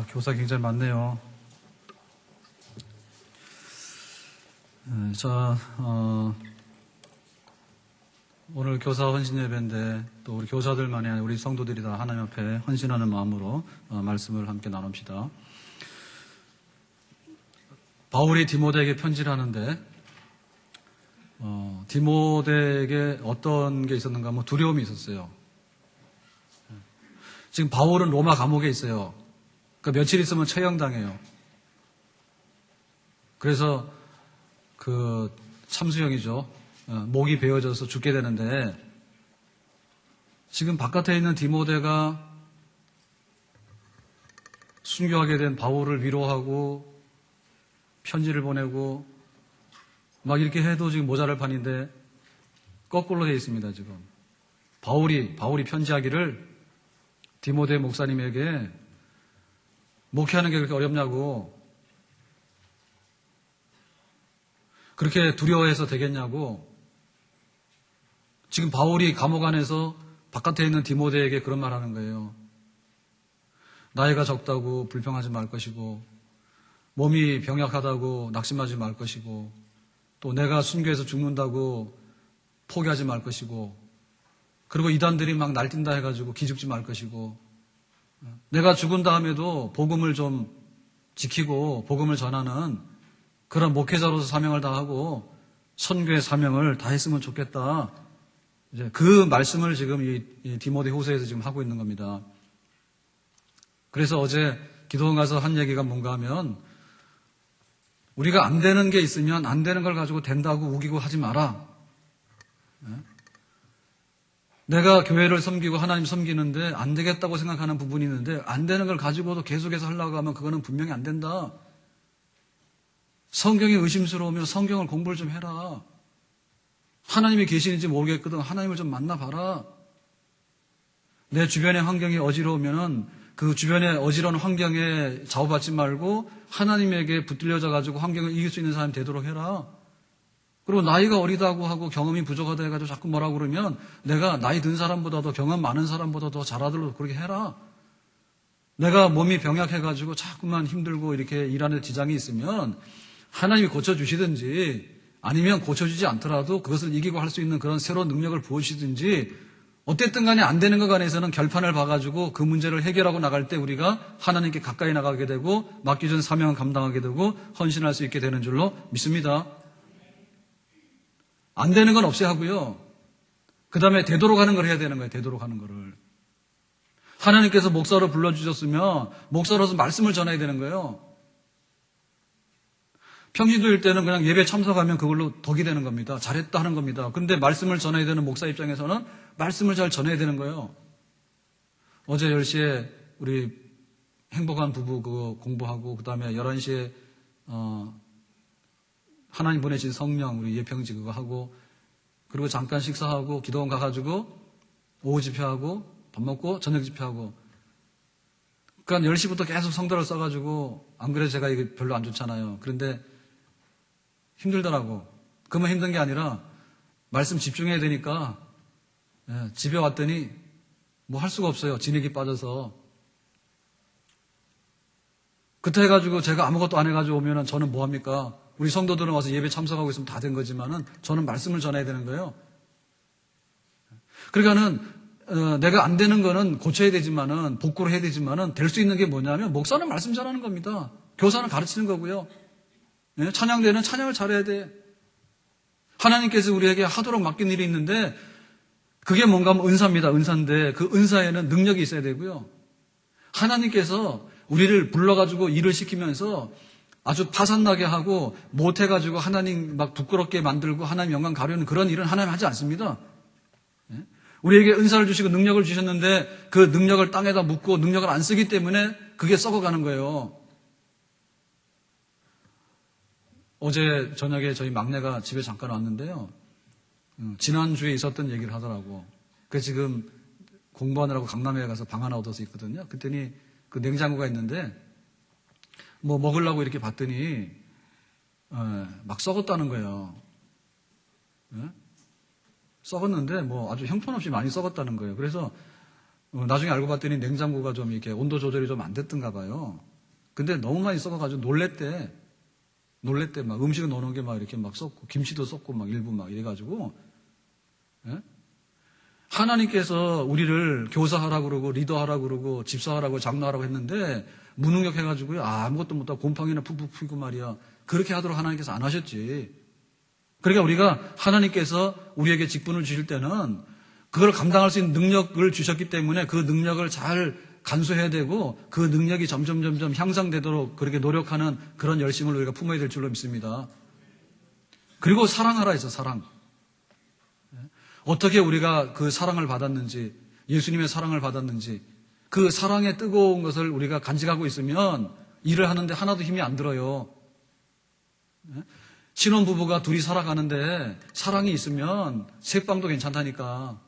교사 굉장히 많네요. 자, 오늘 교사 헌신 예배인데 또 우리 교사들만이 아니라 우리 성도들이 다 하나님 앞에 헌신하는 마음으로 말씀을 함께 나눕시다. 바울이 디모데에게 편지를 하는데 디모데에게 어떤 게 있었는가 하면 두려움이 있었어요. 지금 바울은 로마 감옥에 있어요. 그러니까 며칠 있으면 처형당해요. 그래서 그 참수형이죠. 목이 베어져서 죽게 되는데 지금 바깥에 있는 디모데가 순교하게 된 바울을 위로하고 편지를 보내고 막 이렇게 해도 지금 모자랄 판인데 거꾸로 되어 있습니다. 지금 바울이 편지하기를 디모데 목사님에게 목회하는 게 그렇게 어렵냐고, 그렇게 두려워해서 되겠냐고. 지금 바울이 감옥 안에서 바깥에 있는 디모데에게 그런 말 하는 거예요. 나이가 적다고 불평하지 말 것이고, 몸이 병약하다고 낙심하지 말 것이고, 또 내가 순교해서 죽는다고 포기하지 말 것이고, 그리고 이단들이 막 날뛴다 해가지고 기죽지 말 것이고, 내가 죽은 다음에도 복음을 좀 지키고 복음을 전하는 그런 목회자로서 사명을 다하고 선교의 사명을 다했으면 좋겠다. 이제 그 말씀을 지금 이 디모데 후서에서 지금 하고 있는 겁니다. 그래서 어제 기도원 가서 한 얘기가 뭔가 하면, 우리가 안 되는 게 있으면 안 되는 걸 가지고 된다고 우기고 하지 마라. 내가 교회를 섬기고 하나님 섬기는데 안 되겠다고 생각하는 부분이 있는데 안 되는 걸 가지고도 계속해서 하려고 하면 그거는 분명히 안 된다. 성경이 의심스러우면 성경을 공부를 좀 해라. 하나님이 계시는지 모르겠거든 하나님을 좀 만나봐라. 내 주변의 환경이 어지러우면은 그 주변의 어지러운 환경에 좌우받지 말고 하나님에게 붙들려져 가지고 환경을 이길 수 있는 사람이 되도록 해라. 그리고 나이가 어리다고 하고 경험이 부족하다 해가지고 자꾸 뭐라고 그러면 내가 나이 든 사람보다도 경험 많은 사람보다도 잘하도록 그렇게 해라. 내가 몸이 병약해가지고 자꾸만 힘들고 이렇게 일하는 지장이 있으면 하나님이 고쳐주시든지 아니면 고쳐주지 않더라도 그것을 이기고 할 수 있는 그런 새로운 능력을 부어주시든지, 어쨌든 간에 안 되는 것 간에서는 결판을 봐가지고 그 문제를 해결하고 나갈 때 우리가 하나님께 가까이 나가게 되고 맡겨진 사명을 감당하게 되고 헌신할 수 있게 되는 줄로 믿습니다. 안 되는 건 없애야 하고요. 그 다음에 되도록 하는 걸 해야 되는 거예요. 되도록 하는 거를. 하나님께서 목사로 불러주셨으면 목사로서 말씀을 전해야 되는 거예요. 평신도일 때는 그냥 예배 참석하면 그걸로 덕이 되는 겁니다. 잘했다 하는 겁니다. 그런데 말씀을 전해야 되는 목사 입장에서는 말씀을 잘 전해야 되는 거예요. 어제 10시에 우리 행복한 부부 그거 공부하고, 그 다음에 11시에 하나님 보내신 성령 우리 예평지 그거 하고, 그리고 잠깐 식사하고 기도원 가가지고 오후 집회하고 밥 먹고 저녁 집회하고, 그러니까 10시부터 계속 성도를 써가지고, 안 그래도 제가 이게 별로 안 좋잖아요. 그런데 힘들더라고. 그만 힘든 게 아니라 말씀 집중해야 되니까 집에 왔더니 뭐 할 수가 없어요. 진액이 빠져서. 그때 해가지고 제가 아무것도 안 해가지고 오면은 저는 뭐합니까? 우리 성도들은 와서 예배 참석하고 있으면 다 된 거지만은 저는 말씀을 전해야 되는 거예요. 그러니까는 내가 안 되는 거는 고쳐야 되지만은 복구를 해야 되지만은 될 수 있는 게 뭐냐면 목사는 말씀 전하는 겁니다. 교사는 가르치는 거고요. 찬양대는 찬양을 잘해야 돼. 하나님께서 우리에게 하도록 맡긴 일이 있는데 그게 뭔가 하면 은사입니다. 은사인데 그 은사에는 능력이 있어야 되고요. 하나님께서 우리를 불러가지고 일을 시키면서 아주 파산나게 하고 못해가지고 하나님 막 부끄럽게 만들고 하나님 영광 가려는 그런 일은 하나님 하지 않습니다. 우리에게 은사를 주시고 능력을 주셨는데 그 능력을 땅에다 묻고 능력을 안 쓰기 때문에 그게 썩어가는 거예요. 어제 저녁에 저희 막내가 집에 잠깐 왔는데요. 지난주에 있었던 얘기를 하더라고. 그래서 지금 공부하느라고 강남에 가서 방 하나 얻어서 있거든요. 그랬더니 그 냉장고가 있는데 뭐 먹으려고 이렇게 봤더니 막 썩었다는 거예요. 썩었는데 뭐 아주 형편없이 많이 썩었다는 거예요. 그래서 나중에 알고 봤더니 냉장고가 좀 이렇게 온도 조절이 좀 안 됐던가 봐요. 근데 너무 많이 썩어가지고 놀랬대. 막 음식을 넣어놓은 게 막 이렇게 막 썩고, 김치도 썩고 막 일부 막 이래가지고, 예? 하나님께서 우리를 교사하라고 그러고, 리더하라고 그러고, 집사하라고, 장로하라고 했는데, 무능력 해가지고요, 아무것도 못하고 곰팡이나 푹푹 피고 말이야. 그렇게 하도록 하나님께서 안 하셨지. 그러니까 우리가 하나님께서 우리에게 직분을 주실 때는 그걸 감당할 수 있는 능력을 주셨기 때문에 그 능력을 잘 간수해야 되고 그 능력이 점점 향상되도록 그렇게 노력하는 그런 열심을 우리가 품어야 될 줄로 믿습니다. 그리고 사랑하라 해서 사랑. 어떻게 우리가 그 사랑을 받았는지, 예수님의 사랑을 받았는지, 그 사랑의 뜨거운 것을 우리가 간직하고 있으면 일을 하는데 하나도 힘이 안 들어요. 신혼부부가 둘이 살아가는데 사랑이 있으면 새빵도 괜찮다니까.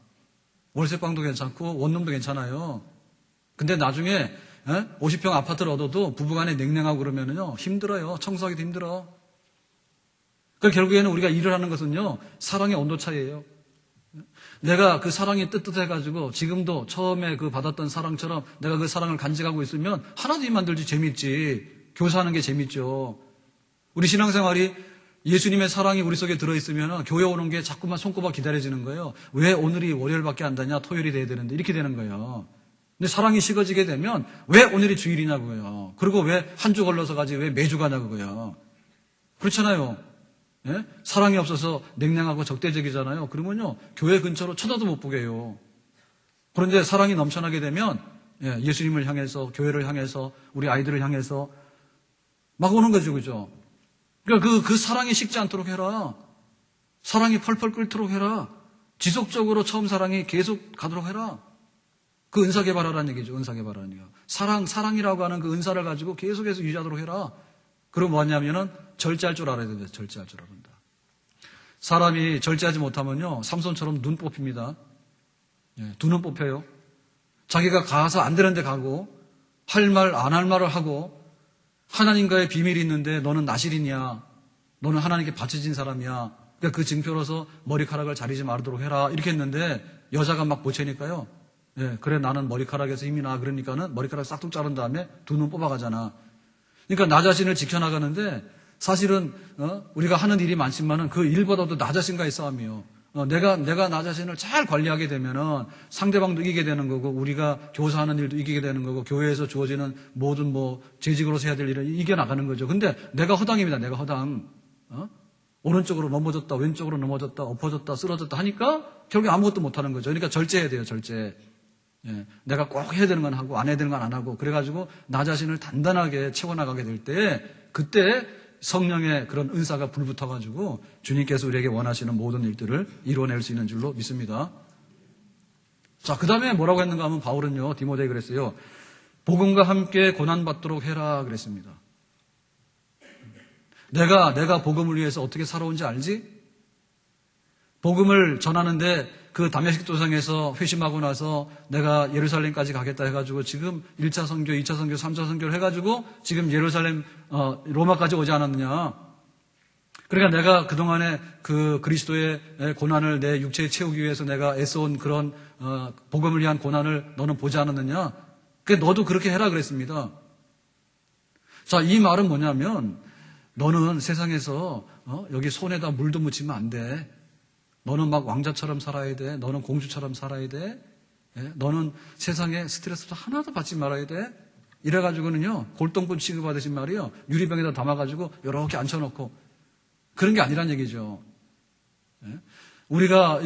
월세빵도 괜찮고 원룸도 괜찮아요. 근데 나중에 50평 아파트를 얻어도 부부간에 냉랭하고 그러면요 힘들어요. 청소하기도 힘들어. 그러니까 결국에는 우리가 일을 하는 것은요 사랑의 온도 차이예요. 내가 그 사랑이 뜨뜻해가지고 지금도 처음에 그 받았던 사랑처럼 내가 그 사랑을 간직하고 있으면 하나도 힘 안 들지 재밌지. 교사하는 게 재밌죠. 우리 신앙생활이 예수님의 사랑이 우리 속에 들어있으면 교회 오는 게 자꾸만 손꼽아 기다려지는 거예요. 왜 오늘이 월요일밖에 안 되냐? 토요일이 돼야 되는데 이렇게 되는 거예요. 근데 사랑이 식어지게 되면 왜 오늘이 주일이냐고요. 그리고 왜 한 주 걸러서 가지 왜 매주 가냐고요. 그렇잖아요. 예? 사랑이 없어서 냉랭하고 적대적이잖아요. 그러면요 교회 근처로 쳐다도 못 보게 해요. 그런데 사랑이 넘쳐나게 되면 예수님을 향해서 교회를 향해서 우리 아이들을 향해서 막 오는 거죠. 그죠? 그러니까 그 사랑이 식지 않도록 해라. 사랑이 펄펄 끓도록 해라. 지속적으로 처음 사랑이 계속 가도록 해라. 그 은사 개발하라는 얘기죠. 은사 개발하는 얘기요. 사랑이라고 하는 그 은사를 가지고 계속해서 유지하도록 해라. 그리고 뭐냐면은 절제할 줄 알아야 된다. 절제할 줄 알아야 된다. 사람이 절제하지 못하면요. 삼손처럼 눈 뽑힙니다. 두 눈 뽑혀요. 자기가 가서 안 되는 데 가고 할 말 안 할 말을 하고 하나님과의 비밀이 있는데 너는 나실이냐? 너는 하나님께 바쳐진 사람이야. 그러니까 그 증표로서 머리카락을 자르지 말도록 해라. 이렇게 했는데 여자가 막 보채니까요. 그래 나는 머리카락에서 힘이 나. 그러니까는 머리카락 싹둑 자른 다음에 두 눈 뽑아가잖아. 그러니까 나 자신을 지켜나가는데 사실은 우리가 하는 일이 많지만은 그 일보다도 나 자신과의 싸움이요. 내가 나 자신을 잘 관리하게 되면은 상대방도 이기게 되는 거고 우리가 교사하는 일도 이기게 되는 거고 교회에서 주어지는 모든 재직으로서 해야 될 일을 이겨나가는 거죠. 근데 내가 허당입니다. 내가 허당. 오른쪽으로 넘어졌다, 왼쪽으로 넘어졌다, 엎어졌다, 쓰러졌다 하니까 결국에 아무것도 못하는 거죠. 그러니까 절제해야 돼요. 절제. 내가 꼭 해야 되는 건 하고 안 해야 되는 건 안 하고 그래가지고 나 자신을 단단하게 채워나가게 될 때 그때 성령의 그런 은사가 불붙어가지고 주님께서 우리에게 원하시는 모든 일들을 이루어낼 수 있는 줄로 믿습니다. 자, 그 다음에 뭐라고 했는가 하면 바울은요, 디모데에 그랬어요. 복음과 함께 고난받도록 해라 그랬습니다. 내가 복음을 위해서 어떻게 살아온지 알지? 복음을 전하는데 그 다메섹 도상에서 회심하고 나서 내가 예루살렘까지 가겠다 해가지고 지금 1차 선교, 2차 선교, 3차 선교를 해가지고 지금 예루살렘, 로마까지 오지 않았느냐. 그러니까 내가 그동안에 그 그리스도의 고난을 내 육체에 채우기 위해서 내가 애써온 그런, 복음을 위한 고난을 너는 보지 않았느냐. 너도 그렇게 해라 그랬습니다. 자, 이 말은 뭐냐면 너는 세상에서, 여기 손에다 물도 묻히면 안 돼. 너는 막 왕자처럼 살아야 돼. 너는 공주처럼 살아야 돼. 너는 세상에 스트레스 하나도 받지 말아야 돼. 이래가지고는요, 골동품 취급하듯이 말이요, 유리병에다 담아가지고 이렇게 앉혀놓고 그런 게 아니란 얘기죠. 우리가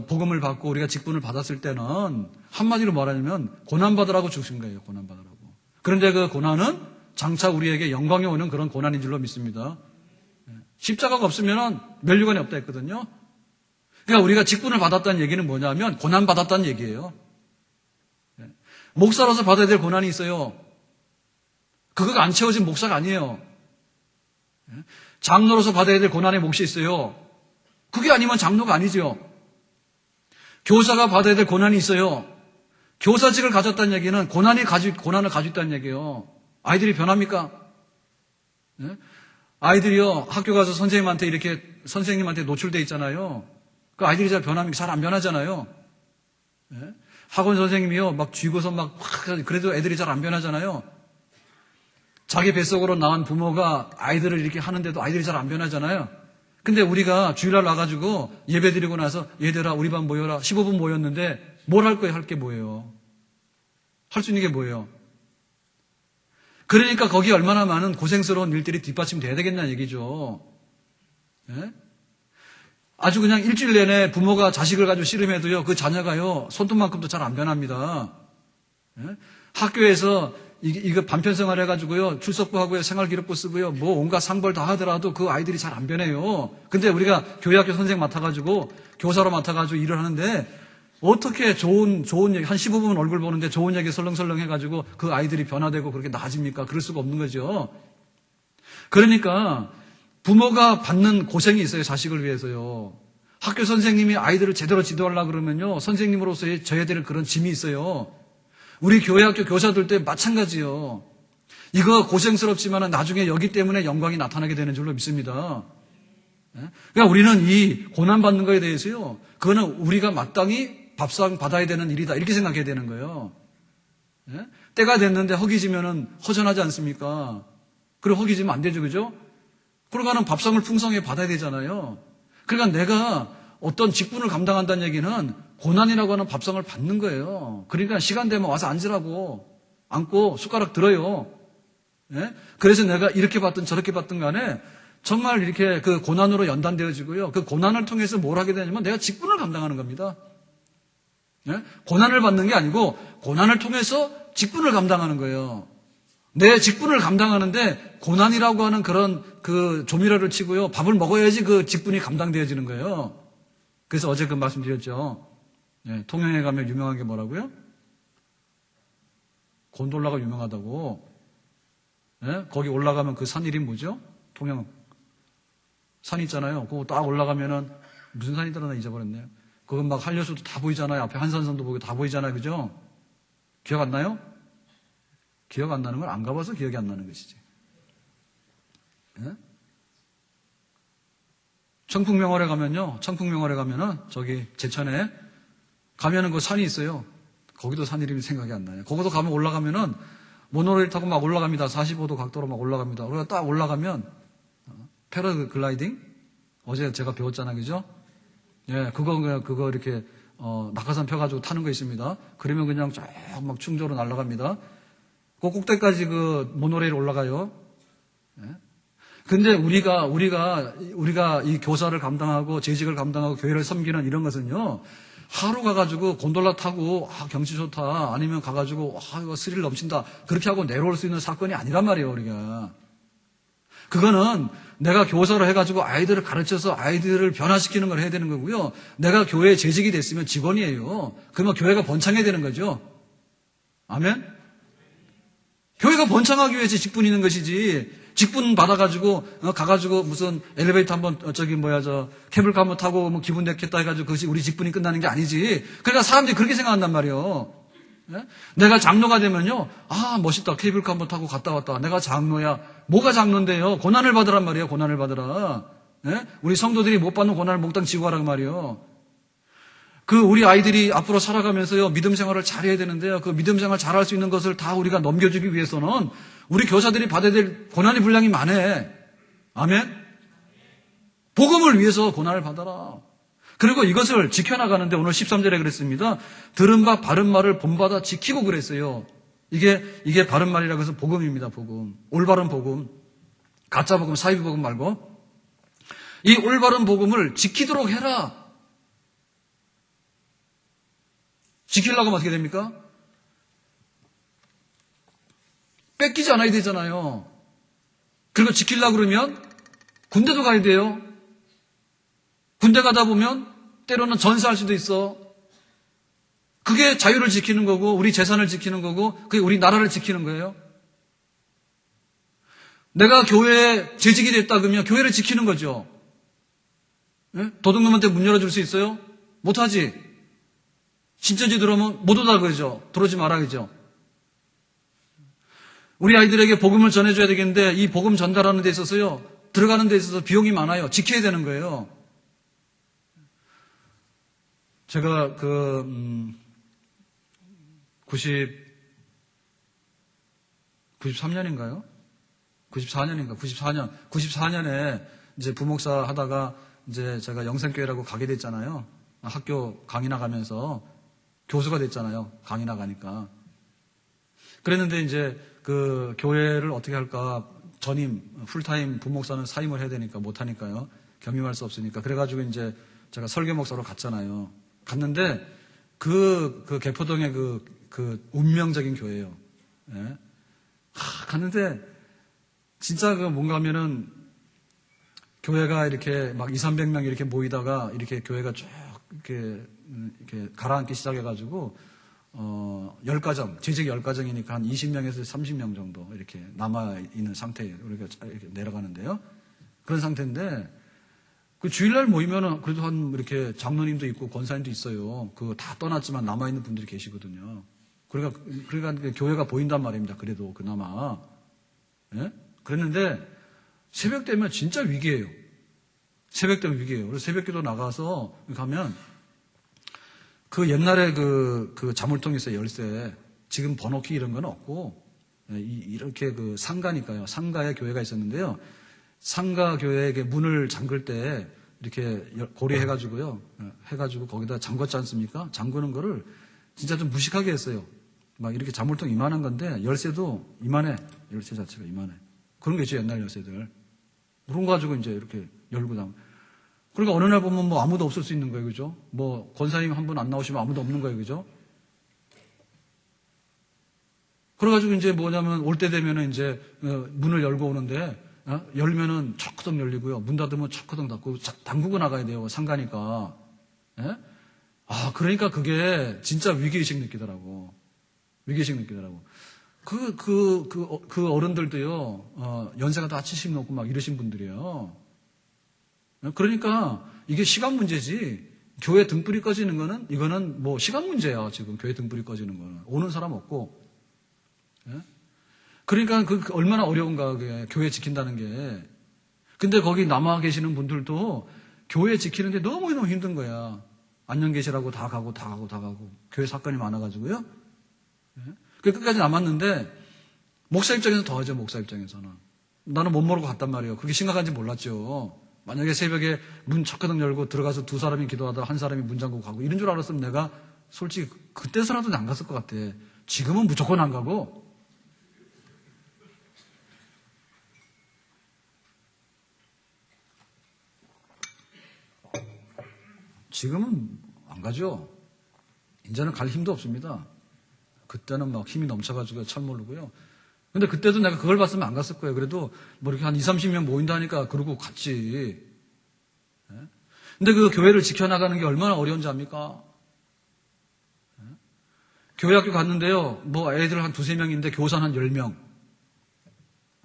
복음을 받고 우리가 직분을 받았을 때는 한마디로 말하면 고난받으라고 주신 거예요. 고난받으라고. 그런데 그 고난은 장차 우리에게 영광이 오는 그런 고난인 줄로 믿습니다. 십자가가 없으면 멸류관이 없다 했거든요. 그러니까 우리가 직분을 받았다는 얘기는 뭐냐면 고난받았다는 얘기예요. 목사로서 받아야 될 고난이 있어요. 그거가 안 채워진 목사가 아니에요. 장로로서 받아야 될 고난의 몫이 있어요. 그게 아니면 장로가 아니죠. 교사가 받아야 될 고난이 있어요. 교사직을 가졌다는 얘기는 고난을 가지고 있다는 얘기예요. 아이들이 변합니까? 아이들이요, 학교 가서 선생님한테 노출돼 있잖아요. 그 아이들이 잘 변합니까? 잘 안 변하잖아요. 학원 선생님이요, 막 쥐고서 그래도 애들이 잘 안 변하잖아요. 자기 뱃속으로 나온 부모가 아이들을 이렇게 하는데도 아이들이 잘 안 변하잖아요. 근데 우리가 주일날 와가지고 예배 드리고 나서 얘들아, 우리 반 모여라. 15분 모였는데 뭘 할 거예요? 할 게 뭐예요? 할 수 있는 게 뭐예요? 그러니까 거기에 얼마나 많은 고생스러운 일들이 뒷받침돼야 되겠냐는 얘기죠. 예? 아주 그냥 일주일 내내 부모가 자식을 가지고 씨름해도요, 그 자녀가요, 손톱만큼도 잘 안 변합니다. 예? 학교에서 이거 반편성을 해가지고요, 출석부하고요, 생활기록부 쓰고요, 뭐 온갖 상벌 다 하더라도 그 아이들이 잘 안 변해요. 근데 우리가 교회학교 선생 맡아가지고, 교사로 맡아가지고 일을 하는데, 어떻게 좋은 얘기, 한 15분 얼굴 보는데 좋은 얘기 설렁설렁 해가지고 그 아이들이 변화되고 그렇게 나아집니까? 그럴 수가 없는 거죠. 그러니까, 부모가 받는 고생이 있어요, 자식을 위해서요. 학교 선생님이 아이들을 제대로 지도하려고 그러면요, 선생님으로서의 져야 될 그런 짐이 있어요. 우리 교회학교 교사들도 마찬가지요. 이거 고생스럽지만 나중에 여기 때문에 영광이 나타나게 되는 줄로 믿습니다. 그러니까 우리는 이 고난받는 거에 대해서요, 그거는 우리가 마땅히 밥상 받아야 되는 일이다, 이렇게 생각해야 되는 거예요. 때가 됐는데 허기지면은 허전하지 않습니까? 그리고 허기지면 안 되죠, 그죠? 그러고는 밥상을 풍성하게 받아야 되잖아요. 그러니까 내가 어떤 직분을 감당한다는 얘기는 고난이라고 하는 밥상을 받는 거예요. 그러니까 시간 되면 와서 앉으라고, 앉고 숟가락 들어요. 예? 그래서 내가 이렇게 받든 저렇게 받든 간에 정말 이렇게 그 고난으로 연단되어지고요. 그 고난을 통해서 뭘 하게 되냐면 내가 직분을 감당하는 겁니다. 예? 고난을 받는 게 아니고 고난을 통해서 직분을 감당하는 거예요. 내 직분을 감당하는데 고난이라고 하는 그런 그 조미료를 치고요, 밥을 먹어야지 그 직분이 감당되어지는 거예요. 그래서 어제 그 말씀드렸죠. 예, 통영에 가면 유명한 게 뭐라고요? 곤돌라가 유명하다고. 예? 거기 올라가면 그 산 이름이 뭐죠? 통영 산 있잖아요. 그거 딱 올라가면은 무슨 산이더라, 나 잊어버렸네요. 그건 막 한려수도 다 보이잖아요. 앞에 한산선도 보이고 다 보이잖아요, 그죠? 기억 안 나요? 기억 안 나는 건 안 가봐서 기억이 안 나는 것이지. 예? 청풍명월에 가면요, 청풍명월에 가면은 저기 제천에 가면은 그 산이 있어요. 거기도 산 이름이 생각이 안 나요. 거기도 가면 올라가면은 모노레일 타고 막 올라갑니다. 45도 각도로 막 올라갑니다. 우리가 딱 올라가면 패러글라이딩? 어제 제가 배웠잖아요, 그죠? 예, 그거 이렇게 낙하산 펴가지고 타는 거 있습니다. 그러면 그냥 쫙 막 충조로 날아갑니다. 그 꼭대기까지 그 모노레일 올라가요. 예? 근데 우리가 이 교사를 감당하고 재직을 감당하고 교회를 섬기는 이런 것은요, 하루 가가지고 곤돌라 타고 경치 좋다, 아니면 가가지고 이거 스릴 넘친다, 그렇게 하고 내려올 수 있는 사건이 아니란 말이에요. 우리가 그거는 내가 교사로 해가지고 아이들을 가르쳐서 아이들을 변화시키는 걸 해야 되는 거고요. 내가 교회에 재직이 됐으면 직원이에요. 그러면 교회가 번창해야 되는 거죠. 아멘? 교회가 번창하기 위해서 직분이 있는 것이지, 직분 받아가지고 가가지고 무슨 엘리베이터 한번 케이블카 한번 타고 뭐 기분 내겠다 해가지고 그것이 우리 직분이 끝나는 게 아니지. 그러니까 사람들이 그렇게 생각한단 말이에요. 예? 내가 장로가 되면요, 멋있다, 케이블카 한번 타고 갔다 왔다, 내가 장로야. 뭐가 장로인데요? 고난을 받으란 말이에요. 고난을 받으라. 예? 우리 성도들이 못 받는 고난을 몽땅 지고 가란 말이에요. 우리 아이들이 앞으로 살아가면서요, 믿음 생활을 잘해야 되는데요, 그 믿음 생활 잘할 수 있는 것을 다 우리가 넘겨주기 위해서는 우리 교사들이 받아야 될 고난의 분량이 많아. 아멘? 복음을 위해서 고난을 받아라. 그리고 이것을 지켜나가는데 오늘 13절에 그랬습니다. 들은 바 바른 말을 본받아 지키고 그랬어요. 이게 바른 말이라고 해서 복음입니다. 복음. 올바른 복음. 가짜 복음, 사이비 복음 말고. 이 올바른 복음을 지키도록 해라. 지키려고 하면 어떻게 됩니까? 뺏기지 않아야 되잖아요. 그리고 지키려고 그러면 군대도 가야 돼요. 군대 가다 보면 때로는 전사할 수도 있어. 그게 자유를 지키는 거고, 우리 재산을 지키는 거고, 그게 우리 나라를 지키는 거예요. 내가 교회에 재직이 됐다 그러면 교회를 지키는 거죠. 네? 도둑놈한테 문 열어줄 수 있어요? 못하지. 신천지 들어오면 못 오다 그러죠. 들어오지 마라 그러죠. 우리 아이들에게 복음을 전해줘야 되겠는데 이 복음 전달하는 데 있어서요, 들어가는 데 있어서 비용이 많아요. 지켜야 되는 거예요. 제가 93년인가요? 94년인가? 94년에 이제 부목사 하다가 이제 제가 영생교회라고 가게 됐잖아요. 학교 강의 나가면서 교수가 됐잖아요. 강의 나가니까. 그랬는데 이제 그 교회를 어떻게 할까? 전임, 풀타임 부목사는 사임을 해야 되니까 못하니까요. 겸임할 수 없으니까. 그래가지고 이제 제가 설교 목사로 갔잖아요. 갔는데 그 개포동의 그 운명적인 교회예요. 예? 갔는데 진짜 그 뭔가 하면은 교회가 이렇게 막 200~300명 이렇게 모이다가 이렇게 교회가 쭉 이렇게 가라앉기 시작해가지고 10가정, 재직 10가정이니까 한 20명에서 30명 정도 이렇게 남아있는 상태예요. 우리가 이렇게 내려가는데요. 그런 상태인데, 그 주일날 모이면은 그래도 한 이렇게 장로님도 있고 권사님도 있어요. 그거 다 떠났지만 남아있는 분들이 계시거든요. 그러니까 교회가 보인단 말입니다. 그래도 그나마. 예? 그랬는데 새벽 되면 진짜 위기예요. 새벽 되면 위기예요. 그래서 새벽기도 나가서 가면 그 옛날에 그 자물통 있어요. 열쇠. 지금 번호키 이런 건 없고 이렇게 그 상가니까요. 상가에 교회가 있었는데요. 상가 교회에게 문을 잠글 때 이렇게 고리해가지고요. 해가지고 거기다 잠궜지 않습니까? 잠그는 거를 진짜 좀 무식하게 했어요. 막 이렇게 자물통 이만한 건데 열쇠도 이만해. 열쇠 자체가 이만해. 그런 게 있죠. 옛날 열쇠들. 그런 거 가지고 이제 이렇게 열고 당. 그러니까 어느 날 보면 뭐 아무도 없을 수 있는 거예요. 그죠? 뭐 권사님 한 분 안 나오시면 아무도 없는 거예요. 그죠? 그래가지고 이제 뭐냐면 올 때 되면은 이제 문을 열고 오는데 열면은 척커덕 열리고요. 문 닫으면 척커덕 닫고 담그고 나가야 돼요. 상가니까. 예? 그러니까 그게 진짜 위기의식 느끼더라고. 위기의식 느끼더라고. 그 어른들도요, 연세가 다 70 넘고 막 이러신 분들이에요. 그러니까 이게 시간 문제지. 교회 등불이 꺼지는 거는, 이거는 뭐 시간 문제야. 지금 교회 등불이 꺼지는 거는. 오는 사람 없고. 예? 그러니까 얼마나 어려운가, 그게. 교회 지킨다는 게. 근데 거기 남아 계시는 분들도 교회 지키는데 너무너무 힘든 거야. 안녕 계시라고 다 가고. 교회 사건이 많아가지고요. 예? 끝까지 남았는데, 목사 입장에서 더하죠, 목사 입장에서는. 나는 못 모르고 갔단 말이에요. 그게 심각한지 몰랐죠. 만약에 새벽에 문 척가닥 열고 들어가서 두 사람이 기도하다 한 사람이 문 잠그고 가고 이런 줄 알았으면 내가 솔직히 그때서라도 안 갔을 것 같아. 지금은 무조건 안 가고. 지금은 안 가죠. 이제는 갈 힘도 없습니다. 그때는 막 힘이 넘쳐가지고 참 모르고요. 근데 그때도 내가 그걸 봤으면 안 갔을 거예요. 그래도 뭐 이렇게 한 20~30명 모인다니까 그러고 갔지. 예? 근데 그 교회를 지켜나가는 게 얼마나 어려운지 압니까? 예? 교회 학교 갔는데요. 뭐 애들 한 2~3명인데 교사는 한 10명.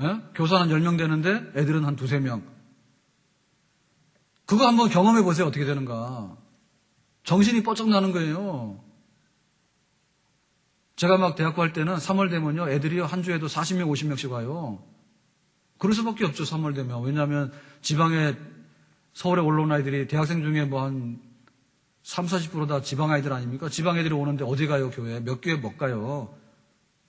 예? 교사는 10명 되는데 애들은 한 2~3명. 그거 한번 경험해 보세요. 어떻게 되는가. 정신이 뻗쩍 나는 거예요. 제가 막 대학교 할 때는 3월 되면요. 애들이 한 주에도 40명, 50명씩 와요. 그럴 수밖에 없죠. 3월 되면. 왜냐하면 지방에 서울에 올라온 아이들이 대학생 중에 뭐 한 30~40% 다 지방 아이들 아닙니까? 지방 애들이 오는데 어디 가요, 교회? 몇 교회 못 가요.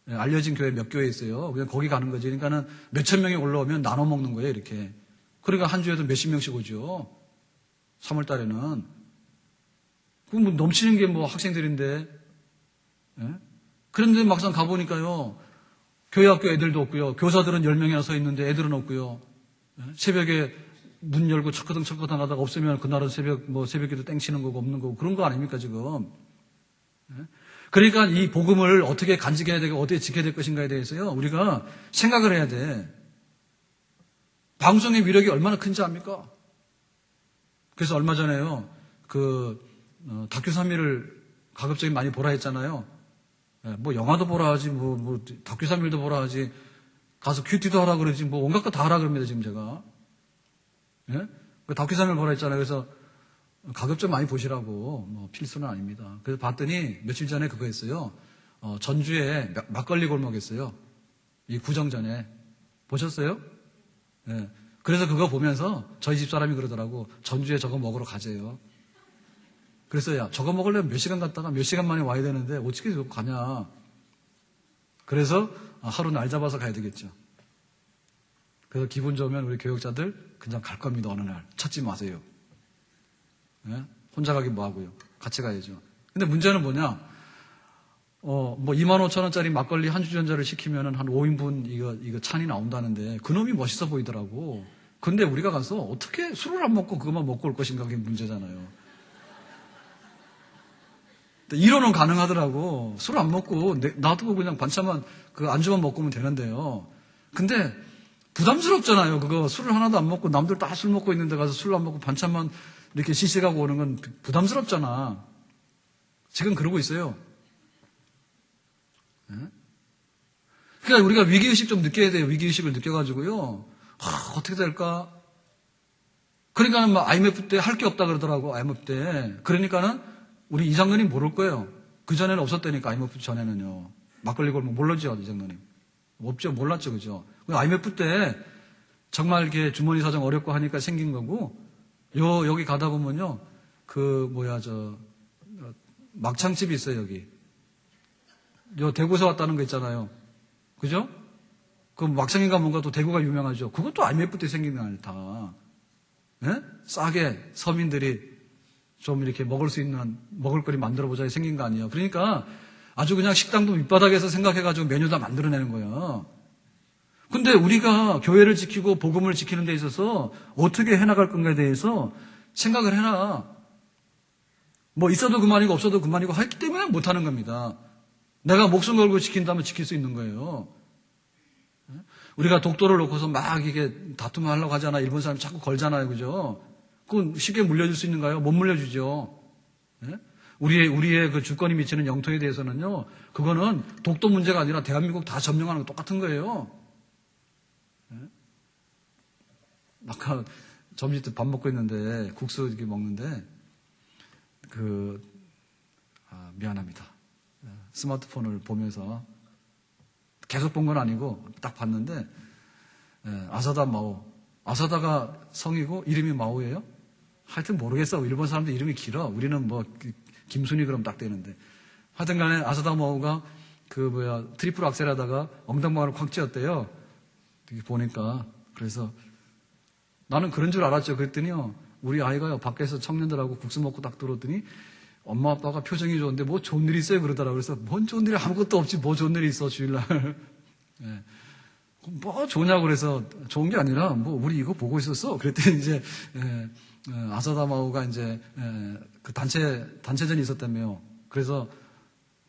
알려진 교회 몇 교회 있어요. 그냥 거기 가는 거지. 그러니까는 몇천 명이 올라오면 나눠 먹는 거예요, 이렇게. 그러니까 한 주에도 몇십 명씩 오죠. 3월 달에는. 그럼 뭐 넘치는 게 뭐 학생들인데. 예? 그런데 막상 가보니까요. 교회 학교 애들도 없고요. 교사들은 10명이나 서 있는데 애들은 없고요. 예? 새벽에 문 열고 척거덩 하다가 없으면 그날은 새벽에도 땡치는 거고 없는 거고 그런 거 아닙니까, 지금. 예? 그러니까 이 복음을 어떻게 간직해야 되고 어떻게 지켜야 될 것인가에 대해서요. 우리가 생각을 해야 돼. 방송의 위력이 얼마나 큰지 압니까? 그래서 얼마 전에요. 다큐 3일을 가급적이 많이 보라 했잖아요. 뭐 영화도 보라 하지, 다큐 3일도 보라 하지, 가서 큐티도 하라 그러지, 뭐 온갖 거 다 하라 그럽니다, 지금 제가. 예? 다큐 3일 보라 했잖아요. 그래서 가급적 많이 보시라고, 뭐 필수는 아닙니다. 그래서 봤더니 며칠 전에 그거 했어요. 전주에 막걸리 골목 했어요. 이 구정전에. 보셨어요? 예. 그래서 그거 보면서 저희 집 사람이 그러더라고. 전주에 저거 먹으러 가재요. 그래서 야, 저거 먹으려면 몇 시간 갔다가 몇 시간 만에 와야 되는데 어떻게 가냐. 그래서 하루 날 잡아서 가야 되겠죠. 그래서 기분 좋으면 우리 교역자들 그냥 갈 겁니다. 어느 날. 찾지 마세요. 예? 혼자 가기 뭐하고요. 같이 가야죠. 근데 문제는 뭐냐? 뭐 25,000원짜리 막걸리 한 주전자를 시키면은 한 5인분 이거 찬이 나온다는데 그놈이 멋있어 보이더라고. 근데 우리가 가서 어떻게 술을 안 먹고 그것만 먹고 올 것인가 그게 문제잖아요. 이론은 가능하더라고. 술 안 먹고 놔두고 그냥 반찬만 그 안주만 먹고 오면 되는데요. 근데 부담스럽잖아요. 그거 술을 하나도 안 먹고 남들 다 술 먹고 있는데 가서 술 안 먹고 반찬만 이렇게 시식하고 오는 건 부담스럽잖아. 지금 그러고 있어요. 네? 그러니까 우리가 위기의식 좀 느껴야 돼요. 위기의식을 느껴가지고요. 어떻게 될까? 그러니까는 막 IMF 때 할 게 없다 그러더라고. IMF 때. 그러니까는 우리 이장로님 모를 거예요. 그전에는 없었다니까. IMF 전에는요. 막걸리 골목 몰랐죠, 이장로님. 없죠. 몰랐죠. 그죠? IMF 때 정말 이렇게 주머니 사정 어렵고 하니까 생긴 거고, 여기 가다 보면요. 막창집이 있어요, 여기. 대구에서 왔다는 거 있잖아요. 그죠? 그 막창인가 뭔가 또 대구가 유명하죠. 그것도 IMF 때 생긴 거 아니에요, 다. 예? 싸게 서민들이 좀 이렇게 먹을 수 있는 먹을거리 만들어보자 생긴 거 아니에요. 그러니까 아주 그냥 식당도 밑바닥에서 생각해가지고 메뉴 다 만들어내는 거예요. 근데 우리가 교회를 지키고 복음을 지키는 데 있어서 어떻게 해나갈 건가에 대해서 생각을 해놔. 뭐 있어도 그만이고 없어도 그만이고 하기 때문에 못하는 겁니다. 내가 목숨 걸고 지킨다면 지킬 수 있는 거예요. 우리가 독도를 놓고서 막 이게 다툼을 하려고 하잖아. 일본 사람이 자꾸 걸잖아요. 그죠? 그건 쉽게 물려줄 수 있는가요? 못 물려주죠. 예? 우리의 그 주권이 미치는 영토에 대해서는요, 그거는 독도 문제가 아니라 대한민국 다 점령하는 거 똑같은 거예요. 예? 아까 점심 때 밥 먹고 있는데, 국수 이렇게 먹는데, 미안합니다. 스마트폰을 보면서 계속 본 건 아니고 딱 봤는데 아사다 마오. 아사다가 성이고 이름이 마오예요? 하여튼 모르겠어. 일본 사람들 이름이 길어. 우리는 뭐 김순이 그럼 딱 되는데. 하여튼 간에 아사다 마오가 트리플 악셀 하다가 엉덩방아를 콱 찧었대요. 보니까. 그래서 나는 그런 줄 알았죠. 그랬더니요. 우리 아이가요. 밖에서 청년들하고 국수 먹고 딱 들어오더니 엄마 아빠가 표정이 좋은데 뭐 좋은 일이 있어요 그러더라고요. 그래서 뭔 좋은 일이 아무것도 없지 뭐 좋은 일이 있어 주일날. 네. 뭐 좋냐고 그래서 좋은 게 아니라 뭐 우리 이거 보고 있었어. 그랬더니 이제 아사다마오가 이제 그 단체전이 있었다며요. 그래서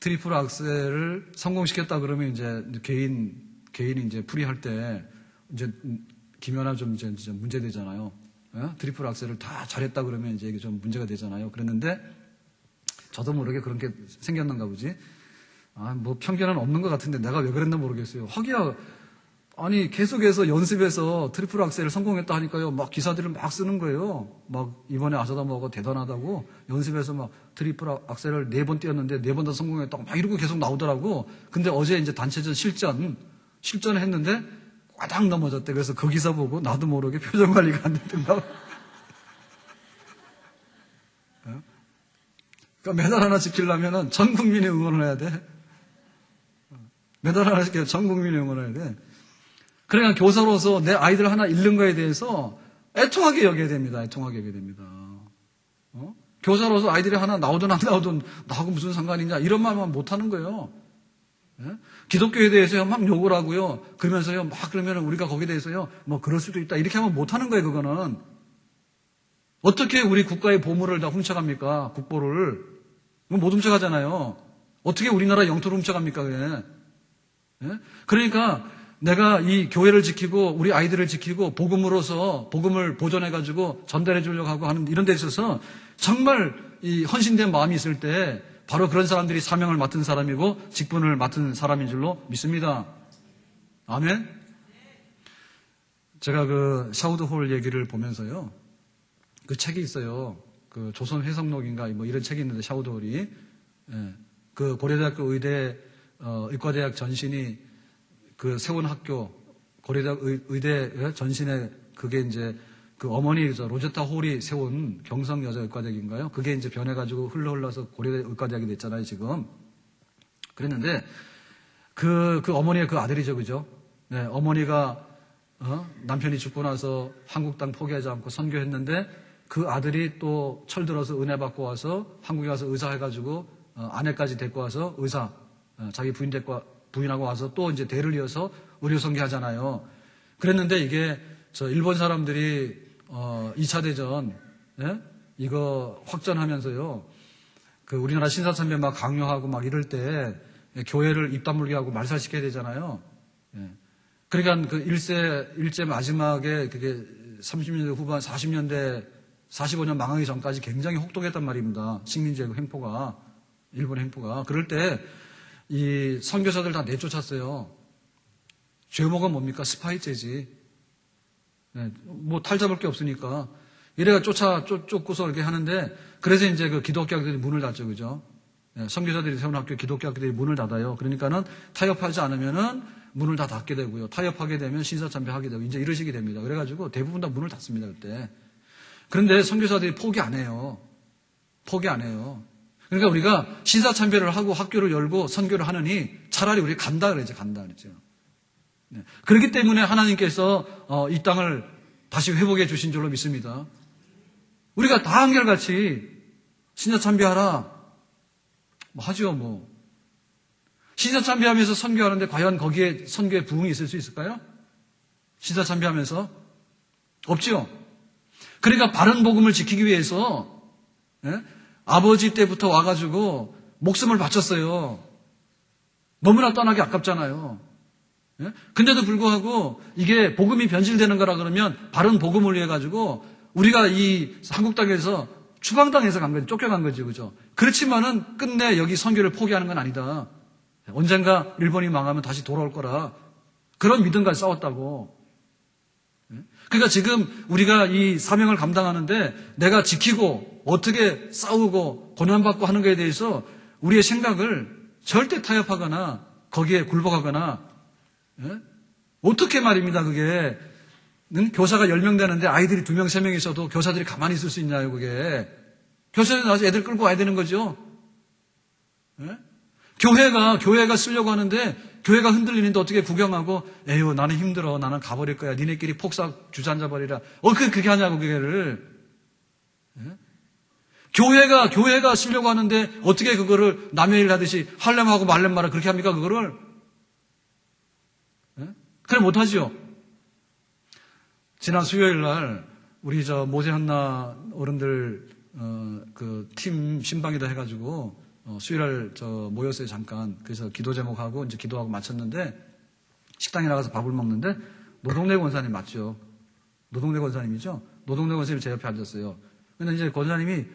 트리플 악셀을 성공시켰다 그러면 이제 개인이 이제 풀이할 때 이제 김연아 좀 이제 문제 되잖아요. 트리플 악셀을 다 잘했다 그러면 이제 이게 좀 문제가 되잖아요. 그랬는데 저도 모르게 그런 게 생겼는가 보지. 뭐 편견은 없는 것 같은데 내가 왜 그랬나 모르겠어요. 하기야 아니 계속해서 연습해서 트리플 악셀을 성공했다 하니까요. 막 기사들을 막 쓰는 거예요. 막 이번에 아사다마오가 대단하다고 연습해서 막 트리플 악셀을 4번 뛰었는데 4번 다 성공했다고 막 이러고 계속 나오더라고. 근데 어제 이제 단체전 실전을 했는데 꽈당 넘어졌대. 그래서 그 기사 보고 나도 모르게 표정 관리가 안 되더라고. 그러니까 메달 하나 지키려면 전 국민이 응원을 해야 돼. 메달 하나 지키려면 전 국민이 응원을 해야 돼. 그러니까 교사로서 내 아이들 하나 잃는 거에 대해서 애통하게 여겨야 됩니다. 애통하게 여겨야 됩니다. 교사로서 아이들이 하나 나오든 안 나오든 나하고 무슨 상관이냐 이런 말만 못하는 거예요. 예? 기독교에 대해서요 막 욕을 하고요. 그러면서요 막 그러면 우리가 거기에 대해서요 뭐 그럴 수도 있다 이렇게 하면 못하는 거예요. 그거는 어떻게 우리 국가의 보물을 다 훔쳐갑니까? 국보를 못 훔쳐가잖아요. 어떻게 우리나라 영토를 훔쳐갑니까? 그게? 예? 그러니까 내가 이 교회를 지키고 우리 아이들을 지키고 복음으로서 복음을 보존해가지고 전달해 주려고 하고 하는 이런 데 있어서 정말 이 헌신된 마음이 있을 때 바로 그런 사람들이 사명을 맡은 사람이고 직분을 맡은 사람인 줄로 믿습니다. 아멘. 제가 그 샤우드 홀 얘기를 보면서요. 그 책이 있어요. 그 조선 회성록인가 뭐 이런 책이 있는데 샤우드 홀이 그 고려대학교 의과대학 전신이 그 세운 학교 고려대학 의대 전신에 그게 이제 그 어머니 로제타 홀이 세운 경성 여자 의과대학인가요? 그게 이제 변해가지고 흘러서 고려대 의과대학이 됐잖아요 지금. 그랬는데 그 어머니의 그 아들이죠, 그죠? 네, 어머니가 남편이 죽고 나서 한국 땅 포기하지 않고 선교했는데 그 아들이 또 철들어서 은혜 받고 와서 한국에 가서 의사 해가지고 아내까지 데리고 와서 의사 자기 부인하고 와서 또 이제 대를 이어서 의료 선교하잖아요. 그랬는데 이게 저 일본 사람들이 2차 대전 이거 확전하면서요. 그 우리나라 신사참배 막 강요하고 막 이럴 때 교회를 입 다물게 하고 말살시켜야 되잖아요. 그러니까 그 일제 마지막에 그게 30년대 후반 40년대 45년 망하기 전까지 굉장히 혹독했단 말입니다. 식민지의 행포가 일본 행포가. 그럴 때 이 선교사들 다 내쫓았어요. 죄목은 뭡니까? 스파이죄지. 뭐 탈잡을 게 없으니까. 이래가 쫓고서 이렇게 하는데, 그래서 이제 그 기독교 학교들이 문을 닫죠, 그죠? 선교사들이 세운 학교, 기독교 학교들이 문을 닫아요. 그러니까는 타협하지 않으면은 문을 다 닫게 되고요. 타협하게 되면 신사참배하게 되고, 이제 이러시게 됩니다. 그래가지고 대부분 다 문을 닫습니다, 그때. 그런데 선교사들이 포기 안 해요. 포기 안 해요. 그러니까 우리가 신사참배를 하고 학교를 열고 선교를 하느니 차라리 우리 간다 그러죠, 간다 그러죠. 그렇기 때문에 하나님께서 이 땅을 다시 회복해 주신 줄로 믿습니다. 우리가 다 한결같이 신사참배하라 하죠, 뭐. 신사참배하면서 선교하는데 과연 거기에 선교의 부흥이 있을 수 있을까요? 신사참배하면서 없죠. 그러니까 바른 복음을 지키기 위해서 아버지 때부터 와가지고 목숨을 바쳤어요. 너무나 떠나기 아깝잖아요. 근데도 불구하고 이게 복음이 변질되는 거라 그러면 바른 복음을 위해 가지고 우리가 이 한국 땅에서 추방당해서 간 거지, 쫓겨간 거지, 그죠? 그렇지만은 끝내 여기 선교를 포기하는 건 아니다. 언젠가 일본이 망하면 다시 돌아올 거라. 그런 믿음과 싸웠다고. 그러니까 지금 우리가 이 사명을 감당하는데 내가 지키고 어떻게 싸우고 고난받고 하는 것에 대해서 우리의 생각을 절대 타협하거나 거기에 굴복하거나 어떻게 말입니다, 그게. 교사가 10명 되는데 아이들이 2명, 3명 있어도 교사들이 가만히 있을 수 있나요, 그게. 교사들이 나와서 애들 끌고 와야 되는 거죠. 교회가 쓰려고 하는데 교회가 흔들리는데 어떻게 구경하고 에휴 나는 힘들어 나는 가버릴 거야 니네끼리 폭삭 주저앉아 버리라 그렇게 하냐고 그게를. 교회가 쓰려고 하는데 어떻게 그거를 남의 일 하듯이 할렘하고 말렘 마라 그렇게 합니까 그거를. 그래 못하죠. 지난 수요일 날 우리 모세 한나 어른들 그 팀 신방이다 해가지고 수요일 모였어요, 잠깐. 그래서 기도 제목하고 이제 기도하고 마쳤는데 식당에 나가서 밥을 먹는데 노동래 권사님 맞죠? 노동래 권사님이죠? 노동래 권사님이 제 옆에 앉았어요. 근데 이제 권사님이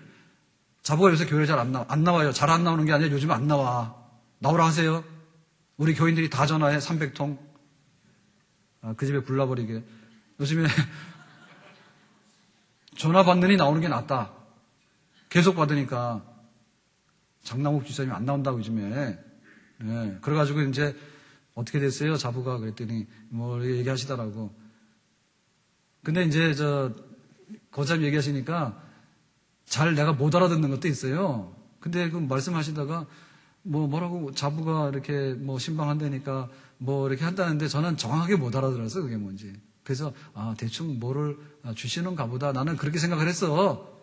자부가 요새 교회 잘 안 나와요. 잘 안 나오는 게 아니라 요즘 안 나와. 나오라 하세요. 우리 교인들이 다 전화해, 300통. 그 집에 불나버리게. 요즘에 전화 받느니 나오는 게 낫다. 계속 받으니까. 장남욱 집사님이 안 나온다고 요즘에. 그래가지고 이제 어떻게 됐어요? 자부가 그랬더니 뭐 얘기하시더라고. 근데 이제 거참 얘기하시니까 잘 내가 못 알아듣는 것도 있어요. 근데 그 말씀하시다가 뭐라고 자부가 이렇게 뭐 신방한다니까 뭐 이렇게 한다는데 저는 정확하게 못 알아들었어요. 그게 뭔지. 그래서 대충 뭐를 주시는가 보다 나는 그렇게 생각을 했어.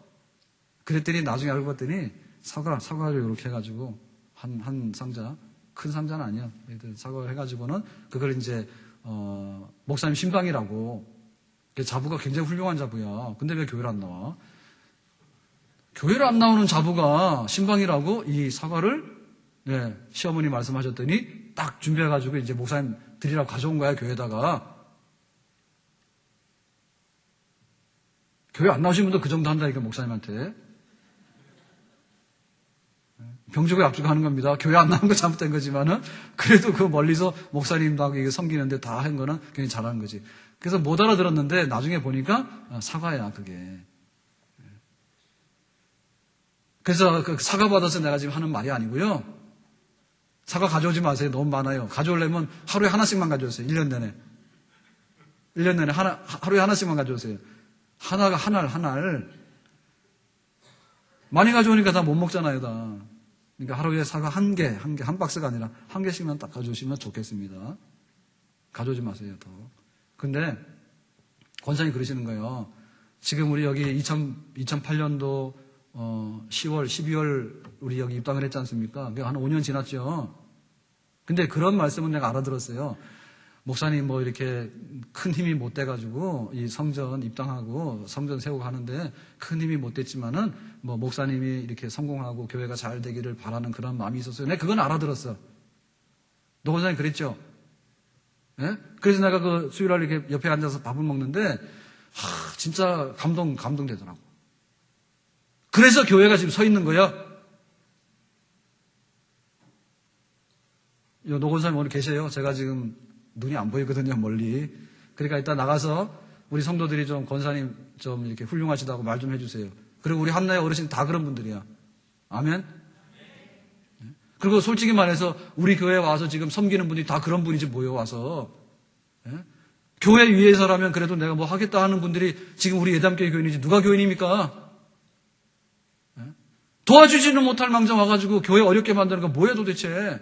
그랬더니 나중에 알고 봤더니 사과를 이렇게 해가지고 한 상자, 큰 상자는 아니야. 사과를 해가지고는 그걸 이제 목사님 신방이라고. 자부가 굉장히 훌륭한 자부야. 근데 왜 교회를 안 나와? 교회를 안 나오는 자부가 신방이라고 이 사과를 시어머니 말씀하셨더니 딱 준비해가지고 이제 목사님 드리라고 가져온 거야, 교회에다가. 교회 안 나오신 분도 그 정도 한다니까, 목사님한테. 병주고 약주고 하는 겁니다. 교회 안 나온 거 잘못된 거지만은, 그래도 그 멀리서 목사님하고 이거 섬기는데 다 한 거는 굉장히 잘하는 거지. 그래서 못 알아들었는데, 나중에 보니까 사과야, 그게. 그래서 그 사과 받아서 내가 지금 하는 말이 아니고요. 사과 가져오지 마세요. 너무 많아요. 가져오려면 하루에 하나씩만 가져오세요. 1년 내내. 1년 내내 하루에 하나씩만 가져오세요. 하나가 한 알. 많이 가져오니까 다 못 먹잖아요, 다. 그러니까 하루에 사과 한 박스가 아니라 한 개씩만 딱 가져오시면 좋겠습니다. 가져오지 마세요, 더. 근데 권사님 그러시는 거예요. 지금 우리 여기 2008년도 10월, 12월 우리 여기 입당을 했지 않습니까? 한 5년 지났죠. 근데 그런 말씀은 내가 알아들었어요. 목사님 뭐 이렇게 큰 힘이 못 돼가지고 이 성전 입당하고 성전 세우고 하는데 큰 힘이 못 됐지만은 뭐 목사님이 이렇게 성공하고 교회가 잘 되기를 바라는 그런 마음이 있었어요. 내가 그건 알아들었어. 노 권사님 그랬죠? 예? 그래서 내가 그 수요일날 이렇게 옆에 앉아서 밥을 먹는데 진짜 감동되더라고. 그래서 교회가 지금 서 있는 거야. 노 권사님 오늘 계세요. 제가 지금 눈이 안 보이거든요, 멀리. 그러니까 이따 나가서 우리 성도들이 좀 권사님 좀 이렇게 훌륭하시다고 말 좀 해주세요. 그리고 우리 한나의 어르신 다 그런 분들이야. 아멘? 그리고 솔직히 말해서 우리 교회에 와서 지금 섬기는 분들이 다 그런 분이지 뭐요, 와서. 예? 교회 위에서라면 그래도 내가 뭐 하겠다 하는 분들이 지금 우리 예담교회 교인이지 누가 교인입니까? 예? 도와주지는 못할 망정 와가지고 교회 어렵게 만드는 건 뭐야 도대체?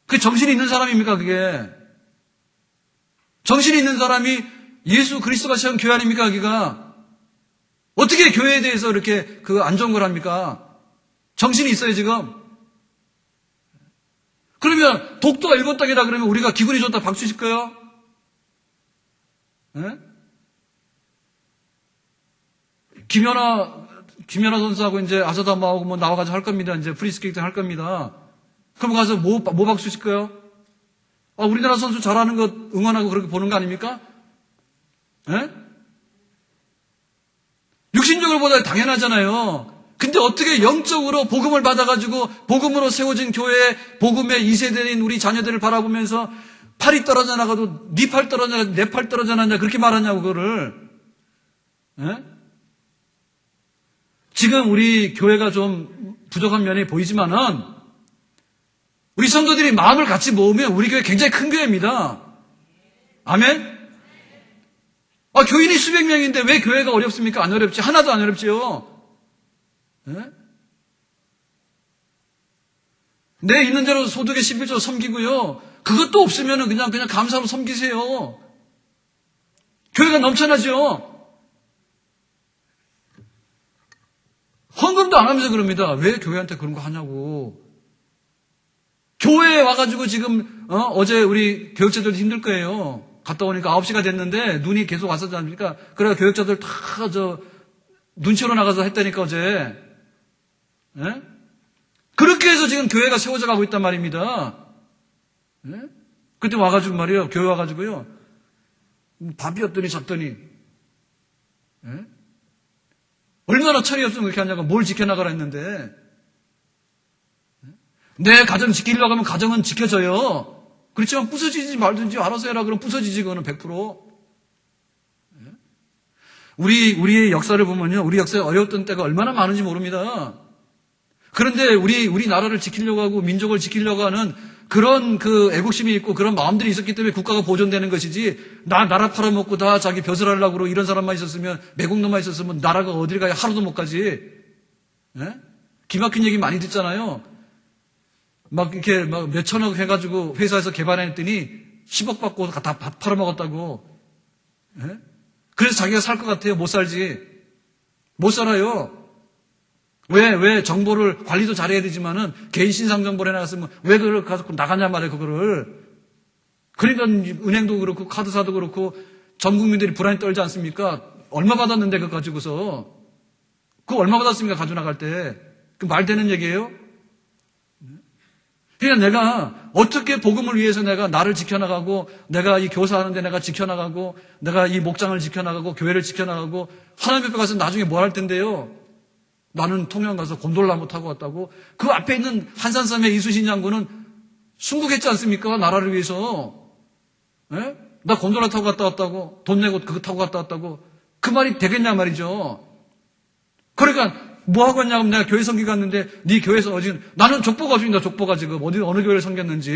그게 정신이 있는 사람입니까, 그게? 정신이 있는 사람이 예수 그리스도가 세운 교회 아닙니까, 여기가? 어떻게 교회에 대해서 이렇게 안 좋은 걸 합니까? 정신이 있어요, 지금? 그러면 독도가 일본 땅이다 그러면 우리가 기분이 좋다 박수 칠 거예요? 예? 김연아 선수하고 이제 아사다마하고 뭐 나와가지고 할 겁니다. 이제 프리스케이팅 할 겁니다. 그럼 가서 뭐 박수 칠 거예요? 우리나라 선수 잘하는 거 응원하고 그렇게 보는 거 아닙니까? 예? 육신적으로 보다 당연하잖아요. 근데 어떻게 영적으로 복음을 받아가지고 복음으로 세워진 교회에 복음의 2세대인 우리 자녀들을 바라보면서 팔이 떨어져 나가도 네 팔 떨어져 나가 내 팔 떨어져 나냐 그렇게 말하냐고 그거를. 예? 지금 우리 교회가 좀 부족한 면이 보이지만은 우리 성도들이 마음을 같이 모으면 우리 교회 굉장히 큰 교회입니다. 아멘? 교인이 수백 명인데 왜 교회가 어렵습니까? 안 어렵지. 하나도 안 어렵지요. 예? 내 있는 대로 소득의 11조 섬기고요. 그것도 없으면 그냥 감사로 섬기세요. 교회가 넘쳐나죠. 헌금도 안 하면서 그럽니다. 왜 교회한테 그런 거 하냐고. 교회에 와가지고 지금 어제 우리 교육자들도 힘들 거예요. 갔다 오니까 9시가 됐는데 눈이 계속 왔었지 않습니까? 그래서 교육자들 다 눈치로 나가서 했다니까 어제. 예? 그렇게 해서 지금 교회가 세워져 가고 있단 말입니다. 예? 그때 와가지고 말이에요. 교회 와가지고요. 밥이었더니 잤더니. 예? 얼마나 철이 없으면 그렇게 하냐고 뭘 지켜나가라 했는데. 내 가정 지키려고 하면 가정은 지켜져요. 그렇지만 부서지지 말든지 알아서 해라 그러면 부서지지 그거는 100%. 예? 우리의 역사를 보면요. 우리 역사에 어려웠던 때가 얼마나 많은지 모릅니다. 그런데 우리 나라를 지키려고 하고 민족을 지키려고 하는 그런 애국심이 있고 그런 마음들이 있었기 때문에 국가가 보존되는 것이지 나라 팔아먹고 다 자기 벼슬 하려고 그러고 이런 사람만 있었으면 매국노만 있었으면 나라가 어딜 가야 하루도 못 가지. 예? 기막힌 얘기 많이 듣잖아요. 막 이렇게 막 몇천억 해가지고 회사에서 개발해냈더니 10억 받고 다 팔아먹었다고. 예? 그래서 자기가 살 것 같아요. 못 살지. 못 살아요. 왜 정보를 관리도 잘해야 되지만은 개인 신상 정보를 해놨으면 왜 그걸 가지고 나가냐 말이에요, 그거를. 그러니까 은행도 그렇고 카드사도 그렇고 전 국민들이 불안이 떨지 않습니까? 얼마 받았는데 그거 가지고서. 그거 얼마 받았습니까? 가지고 나갈 때. 그 말 되는 얘기예요? 그러니까 내가 어떻게 복음을 위해서 내가 나를 지켜나가고 내가 이 교사하는데 내가 지켜나가고 내가 이 목장을 지켜나가고 교회를 지켜나가고 하나님 앞에 가서 나중에 뭐 할 텐데요. 나는 통영 가서 곤돌라모 타고 왔다고. 그 앞에 있는 한산섬의 이수신 장군은 순국했지 않습니까? 나라를 위해서. 예? 나 곤돌라 타고 갔다 왔다고. 돈 내고 그거 타고 갔다 왔다고. 그 말이 되겠냐 말이죠. 그러니까 뭐 하고 왔냐고 내가 교회 섬기 갔는데 네 교회에서 지금 나는 족보가 없습니다. 족보가 지금 어느 교회를 섬겼는지.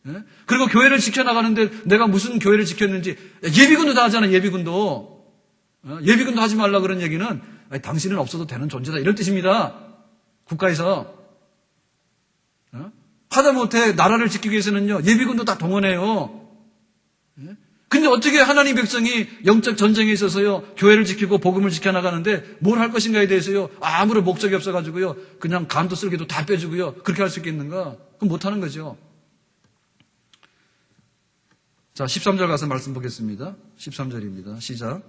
예? 그리고 교회를 지켜나가는데 내가 무슨 교회를 지켰는지. 예비군도 다 하잖아. 예비군도. 예비군도 하지 말라 그런 얘기는 당신은 없어도 되는 존재다 이런 뜻입니다. 국가에서. 하다못해 나라를 지키기 위해서는요, 예비군도 다 동원해요. 근데 어떻게 하나님 백성이 영적 전쟁에 있어서요, 교회를 지키고 복음을 지켜나가는데 뭘 할 것인가에 대해서요, 아무런 목적이 없어가지고요, 그냥 간도 쓸개도 다 빼주고요, 그렇게 할 수 있겠는가? 그럼 못하는 거죠. 자, 13절 가서 말씀 보겠습니다. 13절입니다. 시작.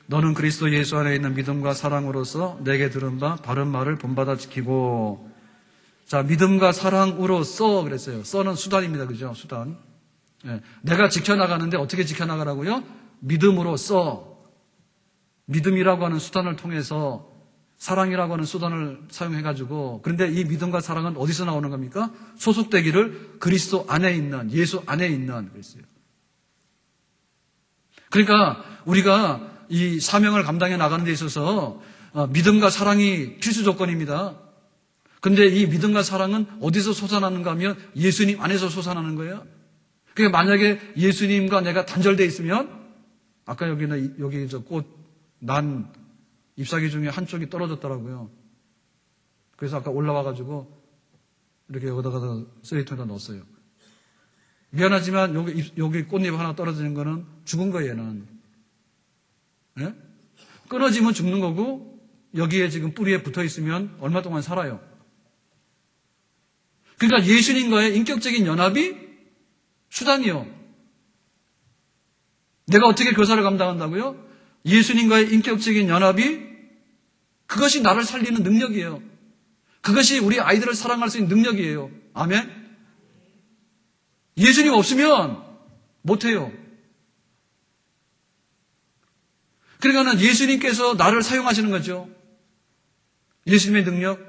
너는 그리스도 예수 안에 있는 믿음과 사랑으로서 내게 들은 바 바른 말을 본받아 지키고. 자, 믿음과 사랑으로서 그랬어요. 써는 수단입니다. 그죠? 수단. 예, 내가 지켜나가는데 어떻게 지켜나가라고요? 믿음으로써. 믿음이라고 하는 수단을 통해서 사랑이라고 하는 수단을 사용해가지고. 그런데 이 믿음과 사랑은 어디서 나오는 겁니까? 소속되기를 그리스도 안에 있는, 예수 안에 있는 그랬어요. 그러니까 우리가 이 사명을 감당해 나가는 데 있어서 믿음과 사랑이 필수 조건입니다. 그런데 이 믿음과 사랑은 어디서 솟아나는가 하면 예수님 안에서 솟아나는 거예요. 그러니까 만약에 예수님과 내가 단절되어 있으면, 아까 여기 저 꽃 난 잎사귀 중에 한쪽이 떨어졌더라고요. 그래서 아까 올라와가지고 이렇게 여기다가 쓰레기통에다 넣었어요. 미안하지만 여기 꽃잎 하나 떨어지는 거는 죽은 거예요, 얘는. 예? 끊어지면 죽는 거고, 여기에 지금 뿌리에 붙어 있으면 얼마 동안 살아요. 그러니까 예수님과의 인격적인 연합이 수단이요. 내가 어떻게 교사를 감당한다고요? 예수님과의 인격적인 연합이, 그것이 나를 살리는 능력이에요. 그것이 우리 아이들을 사랑할 수 있는 능력이에요. 아멘? 예수님 없으면 못해요. 그러니까 예수님께서 나를 사용하시는 거죠. 예수님의 능력,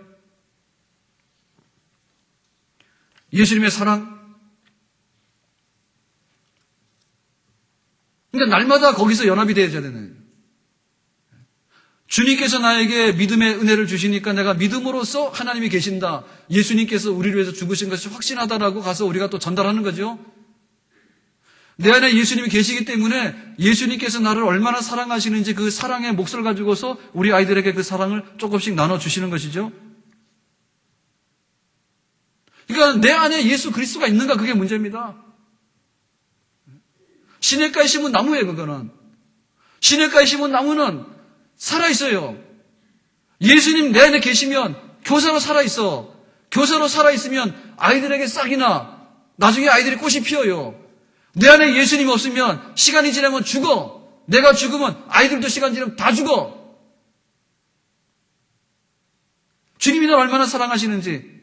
예수님의 사랑. 그러니까 날마다 거기서 연합이 되어야 되는. 주님께서 나에게 믿음의 은혜를 주시니까 내가 믿음으로써 하나님이 계신다, 예수님께서 우리를 위해서 죽으신 것이 확신하다라고 가서 우리가 또 전달하는 거죠. 내 안에 예수님이 계시기 때문에 예수님께서 나를 얼마나 사랑하시는지 그 사랑의 몫을 가지고서 우리 아이들에게 그 사랑을 조금씩 나눠주시는 것이죠. 그러니까 내 안에 예수 그리스도가 있는가, 그게 문제입니다. 시냇가에 심은 나무예요, 그거는. 시냇가에 심은 나무는 살아있어요. 예수님 내 안에 계시면 교사로 살아있어. 교사로 살아있으면 아이들에게 싹이 나. 나중에 아이들이 꽃이 피어요. 내 안에 예수님 없으면 시간이 지나면 죽어. 내가 죽으면 아이들도 시간 지나면 다 죽어. 주님이 날 얼마나 사랑하시는지.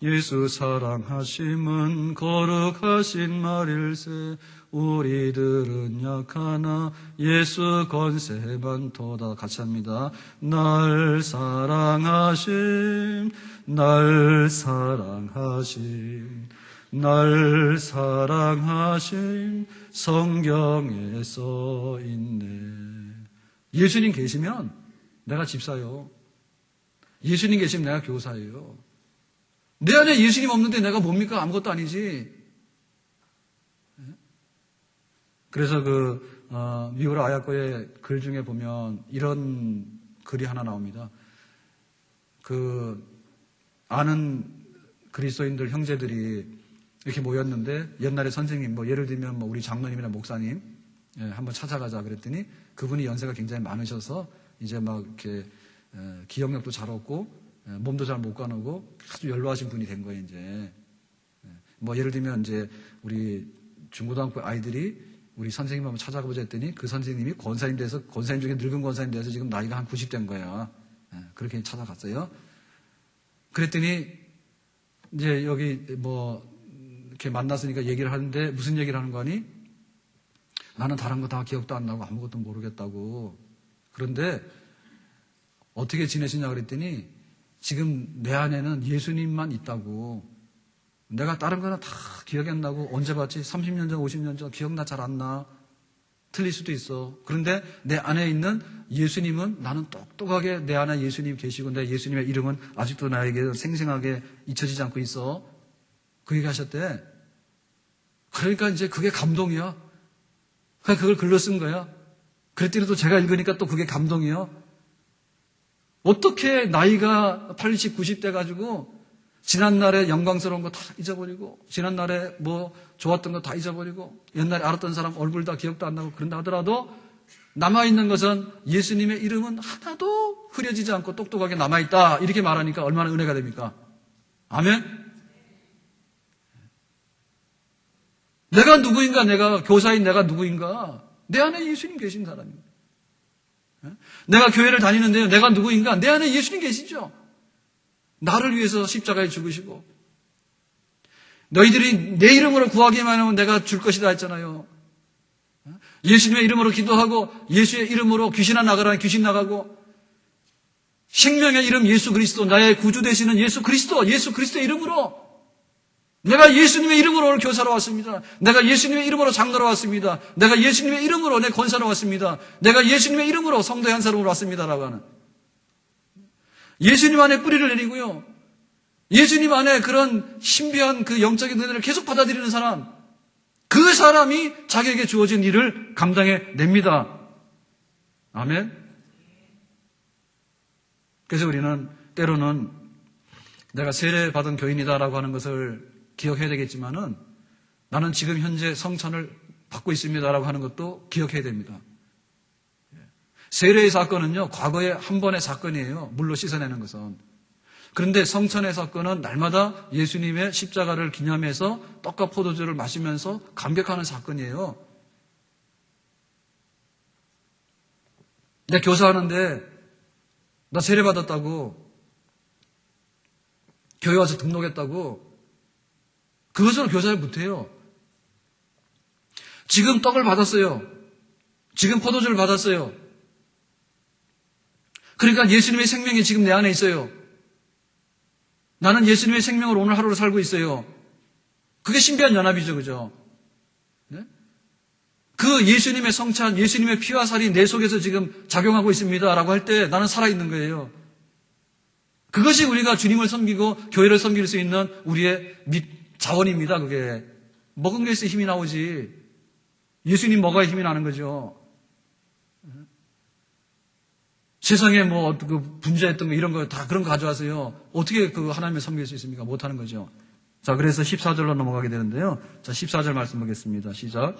예수 사랑하심은 거룩하신 말일세. 우리들은 약하나 예수 권세 많도다. 같이 합니다. 날 사랑하심, 날 사랑하심, 날 사랑하심, 성경에 써 있네. 예수님 계시면 내가 집사요. 예수님 계시면 내가 교사예요. 내 안에 예수님 없는데 내가 뭡니까? 아무것도 아니지. 그래서 미우라 아야코의 글 중에 보면 이런 글이 하나 나옵니다. 아는 그리스도인들 형제들이 이렇게 모였는데, 옛날에 선생님, 예를 들면 우리 장로님이나 목사님, 한번 찾아가자 그랬더니 그분이 연세가 굉장히 많으셔서 이제 이렇게 기억력도 잘 없고 몸도 잘 못 가누고 아주 연로하신 분이 된 거예요, 이제. 예를 들면 이제 우리 중고등학교 아이들이 우리 선생님 한번 찾아가보자 했더니 그 선생님이 권사님 돼서, 권사님 중에 늙은 권사님 돼서 지금 나이가 한 90 된 거야. 그렇게 찾아갔어요. 그랬더니 이제 여기 이렇게 만났으니까 얘기를 하는데 무슨 얘기를 하는 거니? 나는 다른 거 다 기억도 안 나고 아무것도 모르겠다고. 그런데 어떻게 지내시냐 그랬더니 지금 내 안에는 예수님만 있다고. 내가 다른 거는 다 기억이 안 나고, 언제 봤지? 30년 전, 50년 전, 기억나 잘 안 나. 틀릴 수도 있어. 그런데 내 안에 있는 예수님은, 나는 똑똑하게 내 안에 예수님 계시고 내 예수님의 이름은 아직도 나에게 생생하게 잊혀지지 않고 있어. 그 얘기 하셨대. 그러니까 이제 그게 감동이야. 그러니까 그걸 글로 쓴 거야. 그랬더니 또 제가 읽으니까 또 그게 감동이야. 어떻게 나이가 80, 90대 가지고 지난날에 영광스러운 거 다 잊어버리고 지난날에 뭐 좋았던 거 다 잊어버리고 옛날에 알았던 사람 얼굴 다 기억도 안 나고 그런다 하더라도 남아있는 것은 예수님의 이름은 하나도 흐려지지 않고 똑똑하게 남아있다. 이렇게 말하니까 얼마나 은혜가 됩니까? 아멘? 내가 누구인가? 내가 교사인 내가 누구인가? 내 안에 예수님 계신 사람입니다. 내가 교회를 다니는데요. 내가 누구인가? 내 안에 예수님 계시죠? 나를 위해서 십자가에 죽으시고 너희들이 내 이름으로 구하기만 하면 내가 줄 것이다 했잖아요. 예수님의 이름으로 기도하고 예수의 이름으로 귀신아 나가라는 귀신 나가고 생명의 이름 예수 그리스도 나의 구주 되시는 예수 그리스도의 이름으로 내가 예수님의 이름으로 오늘 교사로 왔습니다. 내가 예수님의 이름으로 장로로 왔습니다. 내가 예수님의 이름으로 내 권사로 왔습니다. 내가 예수님의 이름으로 성도의 한 사람으로 왔습니다라고 하는 예수님 안에 뿌리를 내리고요. 예수님 안에 그런 신비한 그 영적인 은혜를 계속 받아들이는 사람, 그 사람이 자기에게 주어진 일을 감당해냅니다. 아멘. 그래서 우리는 때로는 내가 세례받은 교인이다라고 하는 것을 기억해야 되겠지만은 나는 지금 현재 성찬을 받고 있습니다라고 하는 것도 기억해야 됩니다. 세례의 사건은요, 과거의 한 번의 사건이에요. 물로 씻어내는 것은. 그런데 성찬의 사건은 날마다 예수님의 십자가를 기념해서 떡과 포도주를 마시면서 감격하는 사건이에요. 내가 교사하는데 나 세례받았다고 교회 와서 등록했다고 그것으로 교사를 못해요. 지금 떡을 받았어요. 지금 포도주를 받았어요. 그러니까 예수님의 생명이 지금 내 안에 있어요. 나는 예수님의 생명으로 오늘 하루를 살고 있어요. 그게 신비한 연합이죠. 그죠? 네? 그 예수님의 성찬, 예수님의 피와 살이 내 속에서 지금 작용하고 있습니다. 라고 할 때 나는 살아있는 거예요. 그것이 우리가 주님을 섬기고 교회를 섬길 수 있는 우리의 자원입니다. 그게. 먹은 게 있어야 힘이 나오지. 예수님 먹어야 힘이 나는 거죠. 세상에 뭐 그 분자했던 거 이런 거 다 그런 거 가져와서요. 어떻게 그 하나님을 섬길 수 있습니까? 못하는 거죠. 자, 그래서 14절로 넘어가게 되는데요. 자, 14절 말씀 보겠습니다. 시작.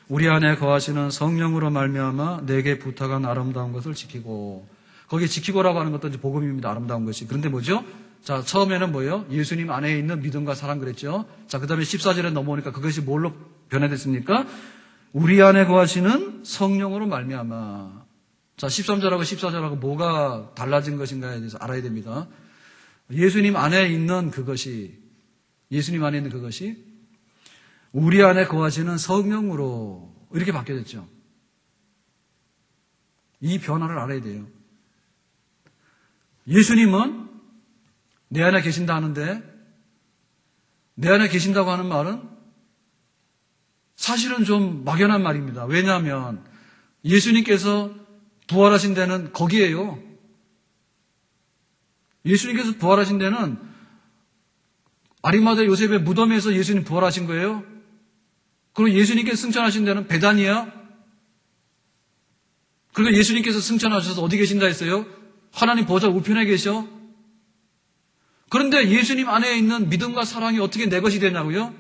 우리 안에 거하시는 성령으로 말미암아 내게 부탁한 아름다운 것을 지키고. 거기 지키고라고 하는 것도 이제 복음입니다. 아름다운 것이. 그런데 뭐죠? 자, 처음에는 뭐예요? 예수님 안에 있는 믿음과 사랑 그랬죠. 자, 그 다음에 14절에 넘어오니까 그것이 뭘로 변화됐습니까? 우리 안에 거하시는 성령으로 말미암아. 자, 13절하고 14절하고 뭐가 달라진 것인가에 대해서 알아야 됩니다. 예수님 안에 있는 그것이 우리 안에 거하시는 성령으로 이렇게 바뀌어졌죠. 이 변화를 알아야 돼요. 예수님은 내 안에 계신다 하는데 내 안에 계신다고 하는 말은 사실은 좀 막연한 말입니다. 왜냐하면 예수님께서 부활하신 데는 거기에요. 예수님께서 부활하신 데는 아리마대 요셉의 무덤에서 예수님 부활하신 거예요. 그리고 예수님께서 승천하신 데는 베다니야. 그리고 예수님께서 승천하셔서 어디 계신다 했어요? 하나님 보좌 우편에 계셔. 그런데 예수님 안에 있는 믿음과 사랑이 어떻게 내 것이 되냐고요?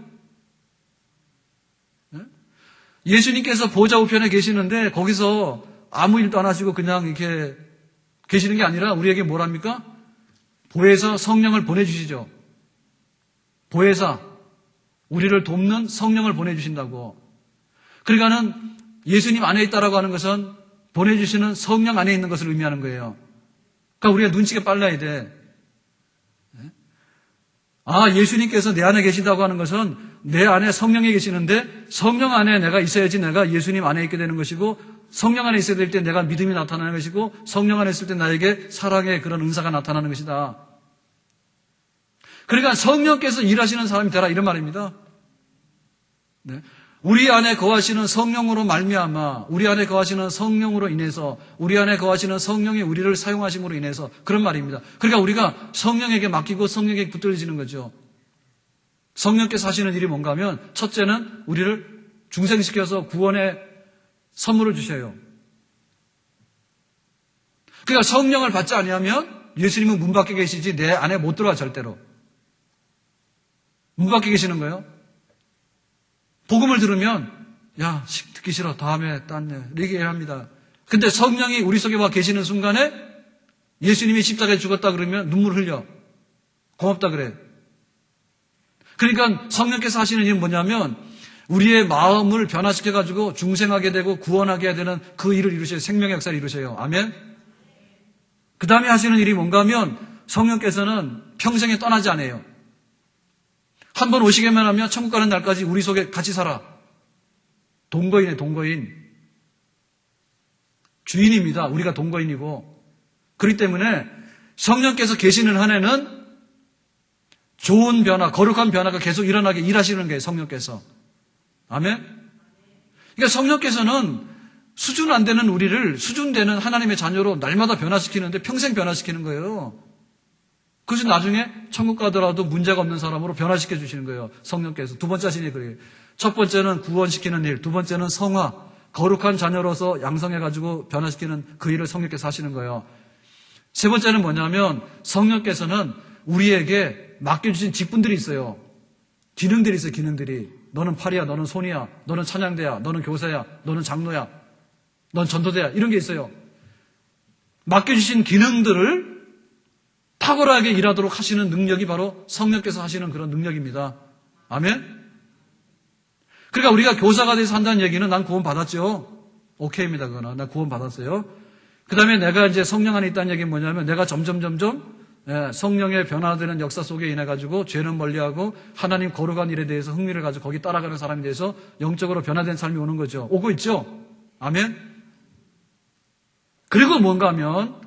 예수님께서 보좌 우편에 계시는데 거기서 아무 일도 안 하시고 그냥 이렇게 계시는 게 아니라 우리에게 뭐랍니까? 보혜사 성령을 보내주시죠. 보혜사, 우리를 돕는 성령을 보내주신다고. 그러니까는 예수님 안에 있다라고 하는 것은 보내주시는 성령 안에 있는 것을 의미하는 거예요. 그러니까 우리가 눈치가 빨라야 돼. 아, 예수님께서 내 안에 계시다고 하는 것은 내 안에 성령이 계시는데 성령 안에 내가 있어야지 내가 예수님 안에 있게 되는 것이고 성령 안에 있어야 될 때 내가 믿음이 나타나는 것이고 성령 안에 있을 때 나에게 사랑의 그런 은사가 나타나는 것이다. 그러니까 성령께서 일하시는 사람이 되라 이런 말입니다. 네. 우리 안에 거하시는 성령으로 말미암아 우리 안에 거하시는 성령으로 인해서 우리 안에 거하시는 성령이 우리를 사용하심으로 인해서 그런 말입니다. 그러니까 우리가 성령에게 맡기고 성령에게 붙들어지는 거죠. 성령께서 하시는 일이 뭔가 하면 첫째는 우리를 중생시켜서 구원의 선물을 주셔요. 그러니까 성령을 받지 아니하면 예수님은 문 밖에 계시지 내 안에 못 들어와 절대로. 문 밖에 계시는 거예요. 복음을 들으면 야 듣기 싫어 다음에 딴 얘기합니다. 근데 성령이 우리 속에 와 계시는 순간에 예수님이 십자가에 죽었다 그러면 눈물 흘려. 고맙다 그래. 그러니까 성령께서 하시는 일은 뭐냐면 우리의 마음을 변화시켜가지고 중생하게 되고 구원하게 되는 그 일을 이루셔요. 생명의 역사를 이루셔요. 아멘. 그 다음에 하시는 일이 뭔가 하면 성령께서는 평생에 떠나지 않아요. 한번 오시게만 하면 천국 가는 날까지 우리 속에 같이 살아. 동거인이에요. 동거인. 주인입니다. 우리가 동거인이고. 그렇기 때문에 성령께서 계시는 한 해는 좋은 변화, 거룩한 변화가 계속 일어나게 일하시는 거예요. 성령께서. 아멘. 그러니까 성령께서는 수준 안 되는 우리를 수준되는 하나님의 자녀로 날마다 변화시키는데 평생 변화시키는 거예요. 그래서 나중에 천국 가더라도 문제가 없는 사람으로 변화시켜 주시는 거예요. 성령께서. 두 번째 하시는 그래요. 첫 번째는 구원시키는 일, 두 번째는 성화, 거룩한 자녀로서 양성해가지고 변화시키는 그 일을 성령께서 하시는 거예요. 세 번째는 뭐냐면 성령께서는 우리에게 맡겨주신 직분들이 있어요. 기능들이 있어요. 기능들이. 너는 팔이야, 너는 손이야, 너는 찬양대야, 너는 교사야, 너는 장로야, 넌 전도대야, 이런 게 있어요. 맡겨주신 기능들을 탁월하게 일하도록 하시는 능력이 바로 성령께서 하시는 그런 능력입니다. 아멘. 그러니까 우리가 교사가 돼서 한다는 얘기는 난 구원 받았죠. 오케이입니다. 그거는. 나 구원 받았어요. 그 다음에 내가 이제 성령 안에 있다는 얘기는 뭐냐면 내가 점점 성령의 변화되는 역사 속에 인해가지고 죄는 멀리하고 하나님 거룩한 일에 대해서 흥미를 가지고 거기 따라가는 사람이 돼서 영적으로 변화된 삶이 오는 거죠. 오고 있죠. 아멘. 그리고 뭔가 하면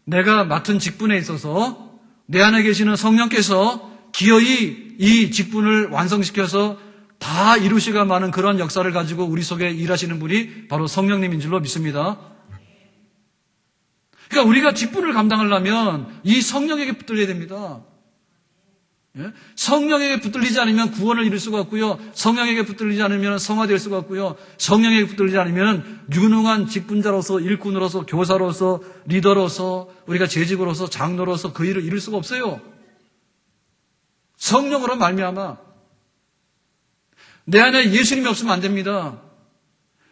내가 맡은 직분에 있어서 내 안에 계시는 성령께서 기어이 이 직분을 완성시켜서 다 이루시가 많은 그런 역사를 가지고 우리 속에 일하시는 분이 바로 성령님인 줄로 믿습니다. 그러니까 우리가 직분을 감당하려면 이 성령에게 붙들려야 됩니다. 예? 성령에게 붙들리지 않으면 구원을 이룰 수가 없고요. 성령에게 붙들리지 않으면 성화될 수가 없고요. 성령에게 붙들리지 않으면 유능한 직분자로서 일꾼으로서 교사로서 리더로서 우리가 재직으로서 장로로서 그 일을 이룰 수가 없어요. 성령으로 말미암아 내 안에 예수님이 없으면 안 됩니다.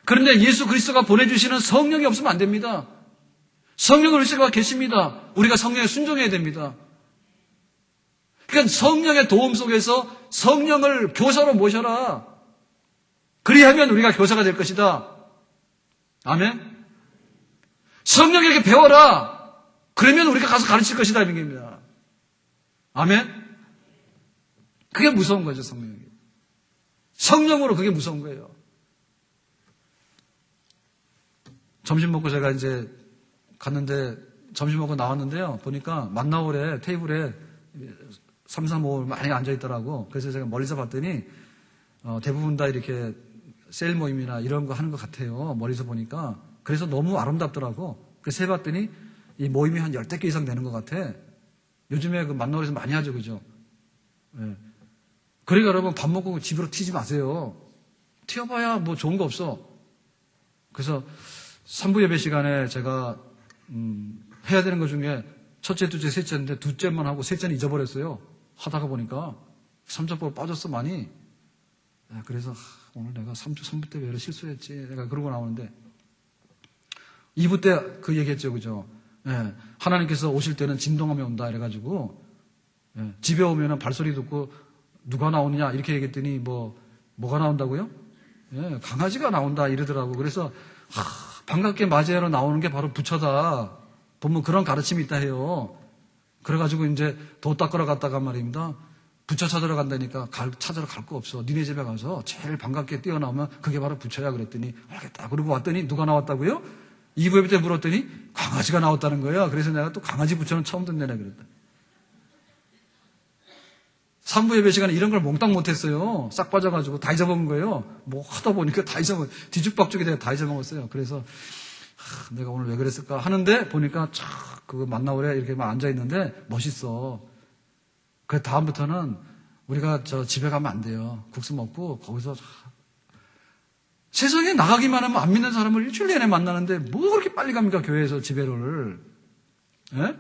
그런데 예수 그리스도가 보내주시는 성령이 없으면 안 됩니다. 성령 그리스도가 계십니다. 우리가 성령에 순종해야 됩니다. 그러니까 성령의 도움 속에서 성령을 교사로 모셔라. 그리하면 우리가 교사가 될 것이다. 아멘. 성령에게 배워라. 그러면 우리가 가서 가르칠 것이다. 이런 겁니다. 아멘. 그게 무서운 거죠. 성령에게. 성령으로 그게 무서운 거예요. 점심 먹고 제가 이제 갔는데 점심 먹고 나왔는데요. 보니까 만나홀에 테이블에 3, 4, 5 많이 앉아있더라고. 그래서 제가 멀리서 봤더니 대부분 다 이렇게 셀 모임이나 이런 거 하는 것 같아요. 멀리서 보니까. 그래서 너무 아름답더라고. 그래서 해봤더니 이 모임이 한 10대 개 이상 되는 것 같아. 요즘에 그 만나홀에서 많이 하죠. 그죠? 네. 그러니까 여러분 밥 먹고 집으로 튀지 마세요. 튀어봐야 뭐 좋은 거 없어. 그래서 3부 예배 시간에 제가 해야 되는 것 중에 첫째, 둘째, 셋째인데 둘째만 하고 셋째는 잊어버렸어요. 하다가 보니까 3자법을 빠졌어 많이. 그래서 오늘 내가 3부 때 왜 이렇게 실수했지. 내가 그러고 나오는데 2부 때 그 얘기했죠. 그죠? 예, 하나님께서 오실 때는 진동하며 온다 이래가지고 예, 집에 오면은 발소리 듣고 누가 나오느냐 이렇게 얘기했더니 뭐가 나온다고요? 예, 강아지가 나온다 이러더라고. 그래서 반갑게 맞이하러 나오는 게 바로 부처다. 보면 그런 가르침이 있다 해요. 그래가지고 이제 도 닦으러 갔다가 말입니다. 부처 찾으러 간다니까 찾으러 갈 거 없어. 니네 집에 가서 제일 반갑게 뛰어나오면 그게 바로 부처야 그랬더니 알겠다. 그러고 왔더니 누가 나왔다고요? 2부 예배 때 물었더니 강아지가 나왔다는 거예요. 그래서 내가 또 강아지 부처는 처음 듣네라 그랬다. 3부 예배 시간에 이런 걸 몽땅 못했어요. 싹 빠져가지고 다 잊어먹은 거예요. 뭐 하다 보니까 다 뒤죽박죽이 돼서 다 잊어먹었어요. 그래서 내가 오늘 왜 그랬을까 하는데 보니까 그거 만나오래 이렇게 막 앉아있는데 멋있어. 그래서 다음부터는 우리가 집에 가면 안 돼요. 국수 먹고 거기서 세상에 나가기만 하면 안 믿는 사람을 일주일 내내 만나는데 뭐 그렇게 빨리 갑니까 교회에서 집회를. 예?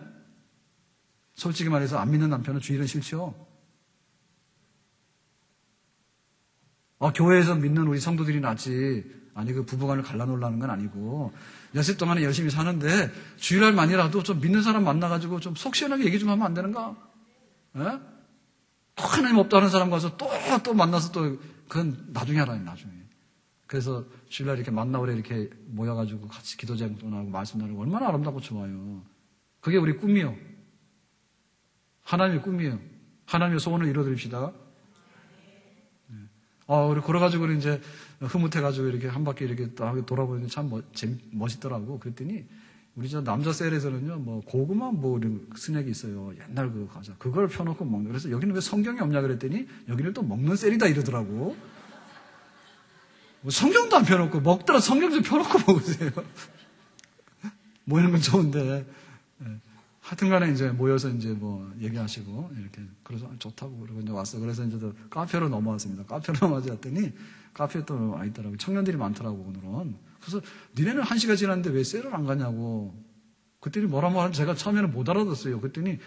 솔직히 말해서 안 믿는 남편은 주일은 싫죠. 교회에서 믿는 우리 성도들이 낫지. 아니, 그 부부간을 갈라놓으려는 건 아니고, 연습 동안에 열심히 사는데, 주일날만이라도 좀 믿는 사람 만나가지고 좀 속 시원하게 얘기 좀 하면 안 되는가? 예? 또 하나님 없다는 사람 가서 또 만나서 또, 그건 나중에 하라니, 나중에. 그래서 주일날 이렇게 만나오래 이렇게 모여가지고 같이 기도제도 나누고 말씀 나누고 얼마나 아름답고 좋아요. 그게 우리 꿈이요. 하나님의 꿈이에요. 하나님의 소원을 이뤄드립시다. 우리 걸어가지고 이제 흐뭇해가지고 이렇게 한 바퀴 이렇게 딱 돌아보는데 참 멋있더라고. 그랬더니 우리 저 남자 셀에서는요, 뭐 고구마 뭐 이런 스낵이 있어요. 옛날 그 과자. 그걸 펴놓고 먹는. 그래서 여기는 왜 성경이 없냐 그랬더니 여기는 또 먹는 셀이다 이러더라고. 뭐 성경도 안 펴놓고 먹더라 성경 좀 펴놓고 먹으세요. 모이는 건 좋은데. 하여튼 간에 이제 모여서 이제 뭐 얘기하시고, 이렇게. 그래서 좋다고 그러고 이제 왔어. 그래서 이제 또 카페로 넘어왔습니다. 카페로 넘어왔더니 카페에 또 와 있더라고. 청년들이 많더라고, 오늘은. 그래서 니네는 1시가 지났는데 왜 셀을 안 가냐고. 그랬더니 뭐라고 하는지 제가 처음에는 못 알아듣었어요. 그랬더니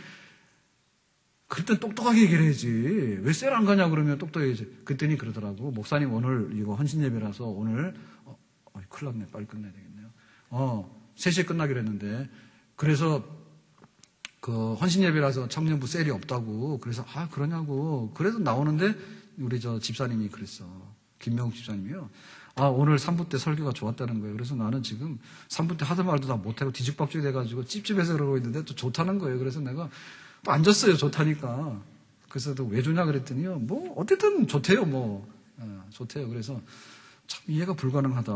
그때 똑똑하게 얘기를 해야지. 왜 셀 안 가냐고 그러면 똑똑해야지. 그랬더니 그러더라고. 목사님 오늘 이거 헌신 예배라서 오늘, 큰일 났네. 빨리 끝내야 되겠네요. 3시에 끝나기로 했는데. 그래서 그 헌신 예배라서 청년부 셀이 없다고. 그래서 그러냐고. 그래도 나오는데 우리 저 집사님이 그랬어. 김명욱 집사님이요. 오늘 3부 때 설교가 좋았다는 거예요. 그래서 나는 지금 3부 때 하던 말도 다 못하고 뒤죽박죽이 돼가지고 찝찝해서 그러고 있는데 또 좋다는 거예요. 그래서 내가 또 앉았어요. 좋다니까. 그래서 또 왜 좋냐 그랬더니요. 뭐 어쨌든 좋대요. 뭐 좋대요. 그래서 참 이해가 불가능하다.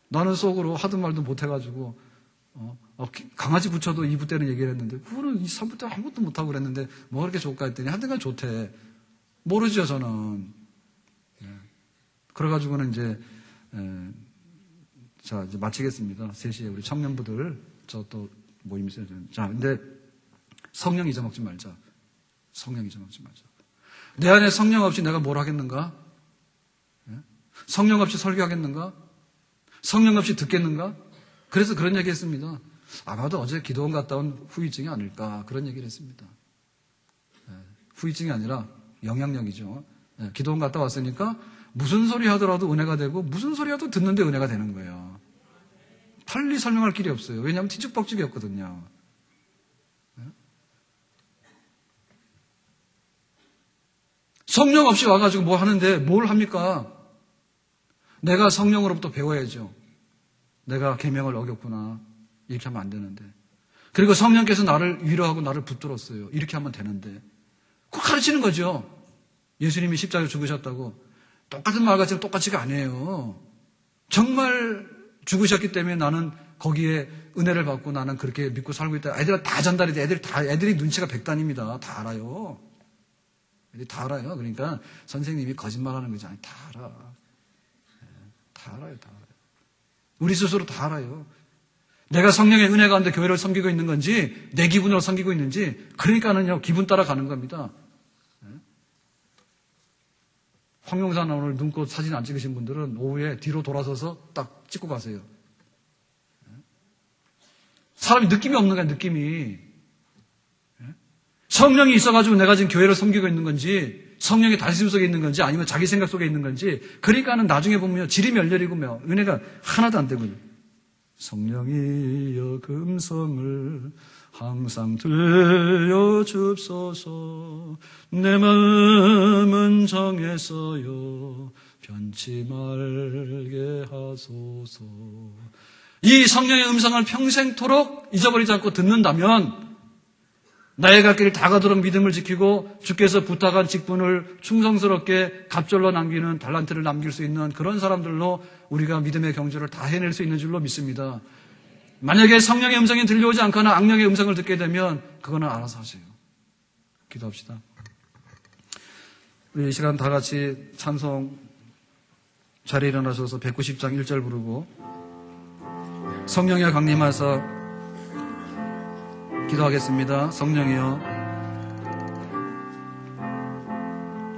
나는 속으로 하던 말도 못해가지고 강아지 붙여도 2부 때는 얘기를 했는데 그거는 3부 때 아무것도 못하고 그랬는데 뭐가 그렇게 좋을까 했더니 하여튼간 좋대. 모르죠 저는. 그래가지고는 이제 이제 마치겠습니다. 3시에 우리 청년부들 저 또 모임 있어요. 자, 근데 성령 잊어먹지 말자. 성령 잊어먹지 말자. 내 안에 성령 없이 내가 뭘 하겠는가? 성령 없이 설교하겠는가? 성령 없이 듣겠는가? 그래서 그런 얘기 했습니다. 아마도 어제 기도원 갔다 온 후유증이 아닐까. 그런 얘기를 했습니다. 후유증이 아니라 영향력이죠. 기도원 갔다 왔으니까 무슨 소리 하더라도 은혜가 되고 무슨 소리 하도 듣는데 은혜가 되는 거예요. 달리 설명할 길이 없어요. 왜냐하면 뒤죽박죽이었거든요. 성령 없이 와가지고 뭐 하는데 뭘 합니까? 내가 성령으로부터 배워야죠. 내가 계명을 어겼구나. 이렇게 하면 안 되는데. 그리고 성령께서 나를 위로하고 나를 붙들었어요. 이렇게 하면 되는데. 그거 가르치는 거죠. 예수님이 십자가에 죽으셨다고. 똑같은 말 같지만 똑같지가 아니에요. 정말 죽으셨기 때문에 나는 거기에 은혜를 받고 나는 그렇게 믿고 살고 있다. 애들은 다 전달이 돼. 애들이 눈치가 백단입니다. 다 알아요. 애들이 다 알아요. 그러니까 선생님이 거짓말하는 거지. 아니, 다 알아. 다 알아요. 다 알아요. 우리 스스로 다 알아요. 내가 성령의 은혜 가운데 교회를 섬기고 있는 건지 내 기분으로 섬기고 있는지 그러니까는요 기분 따라 가는 겁니다. 황용산 오늘 눈꽃 사진 안 찍으신 분들은 오후에 뒤로 돌아서서 딱 찍고 가세요. 사람이 느낌이 없는 거야, 느낌이. 성령이 있어가지고 내가 지금 교회를 섬기고 있는 건지 성령의 다스림 속에 있는 건지 아니면 자기 생각 속에 있는 건지 그러니까는 나중에 보면 질이 멸렬이고 은혜가 하나도 안 되거든요. 성령이여 금성을 항상 들려줍소서 내 마음은 정했어요 변치 말게 하소서. 이 성령의 음성을 평생토록 잊어버리지 않고 듣는다면 나의 갈 길 다 가도록 믿음을 지키고 주께서 부탁한 직분을 충성스럽게 갑절로 남기는 달란트를 남길 수 있는 그런 사람들로 우리가 믿음의 경주를 다 해낼 수 있는 줄로 믿습니다. 만약에 성령의 음성이 들려오지 않거나 악령의 음성을 듣게 되면 그거는 알아서 하세요. 기도합시다. 우리 이 시간 다 같이 찬송 자리에 일어나셔서 190장 1절 부르고 성령이여 강림하사 기도하겠습니다. 성령이여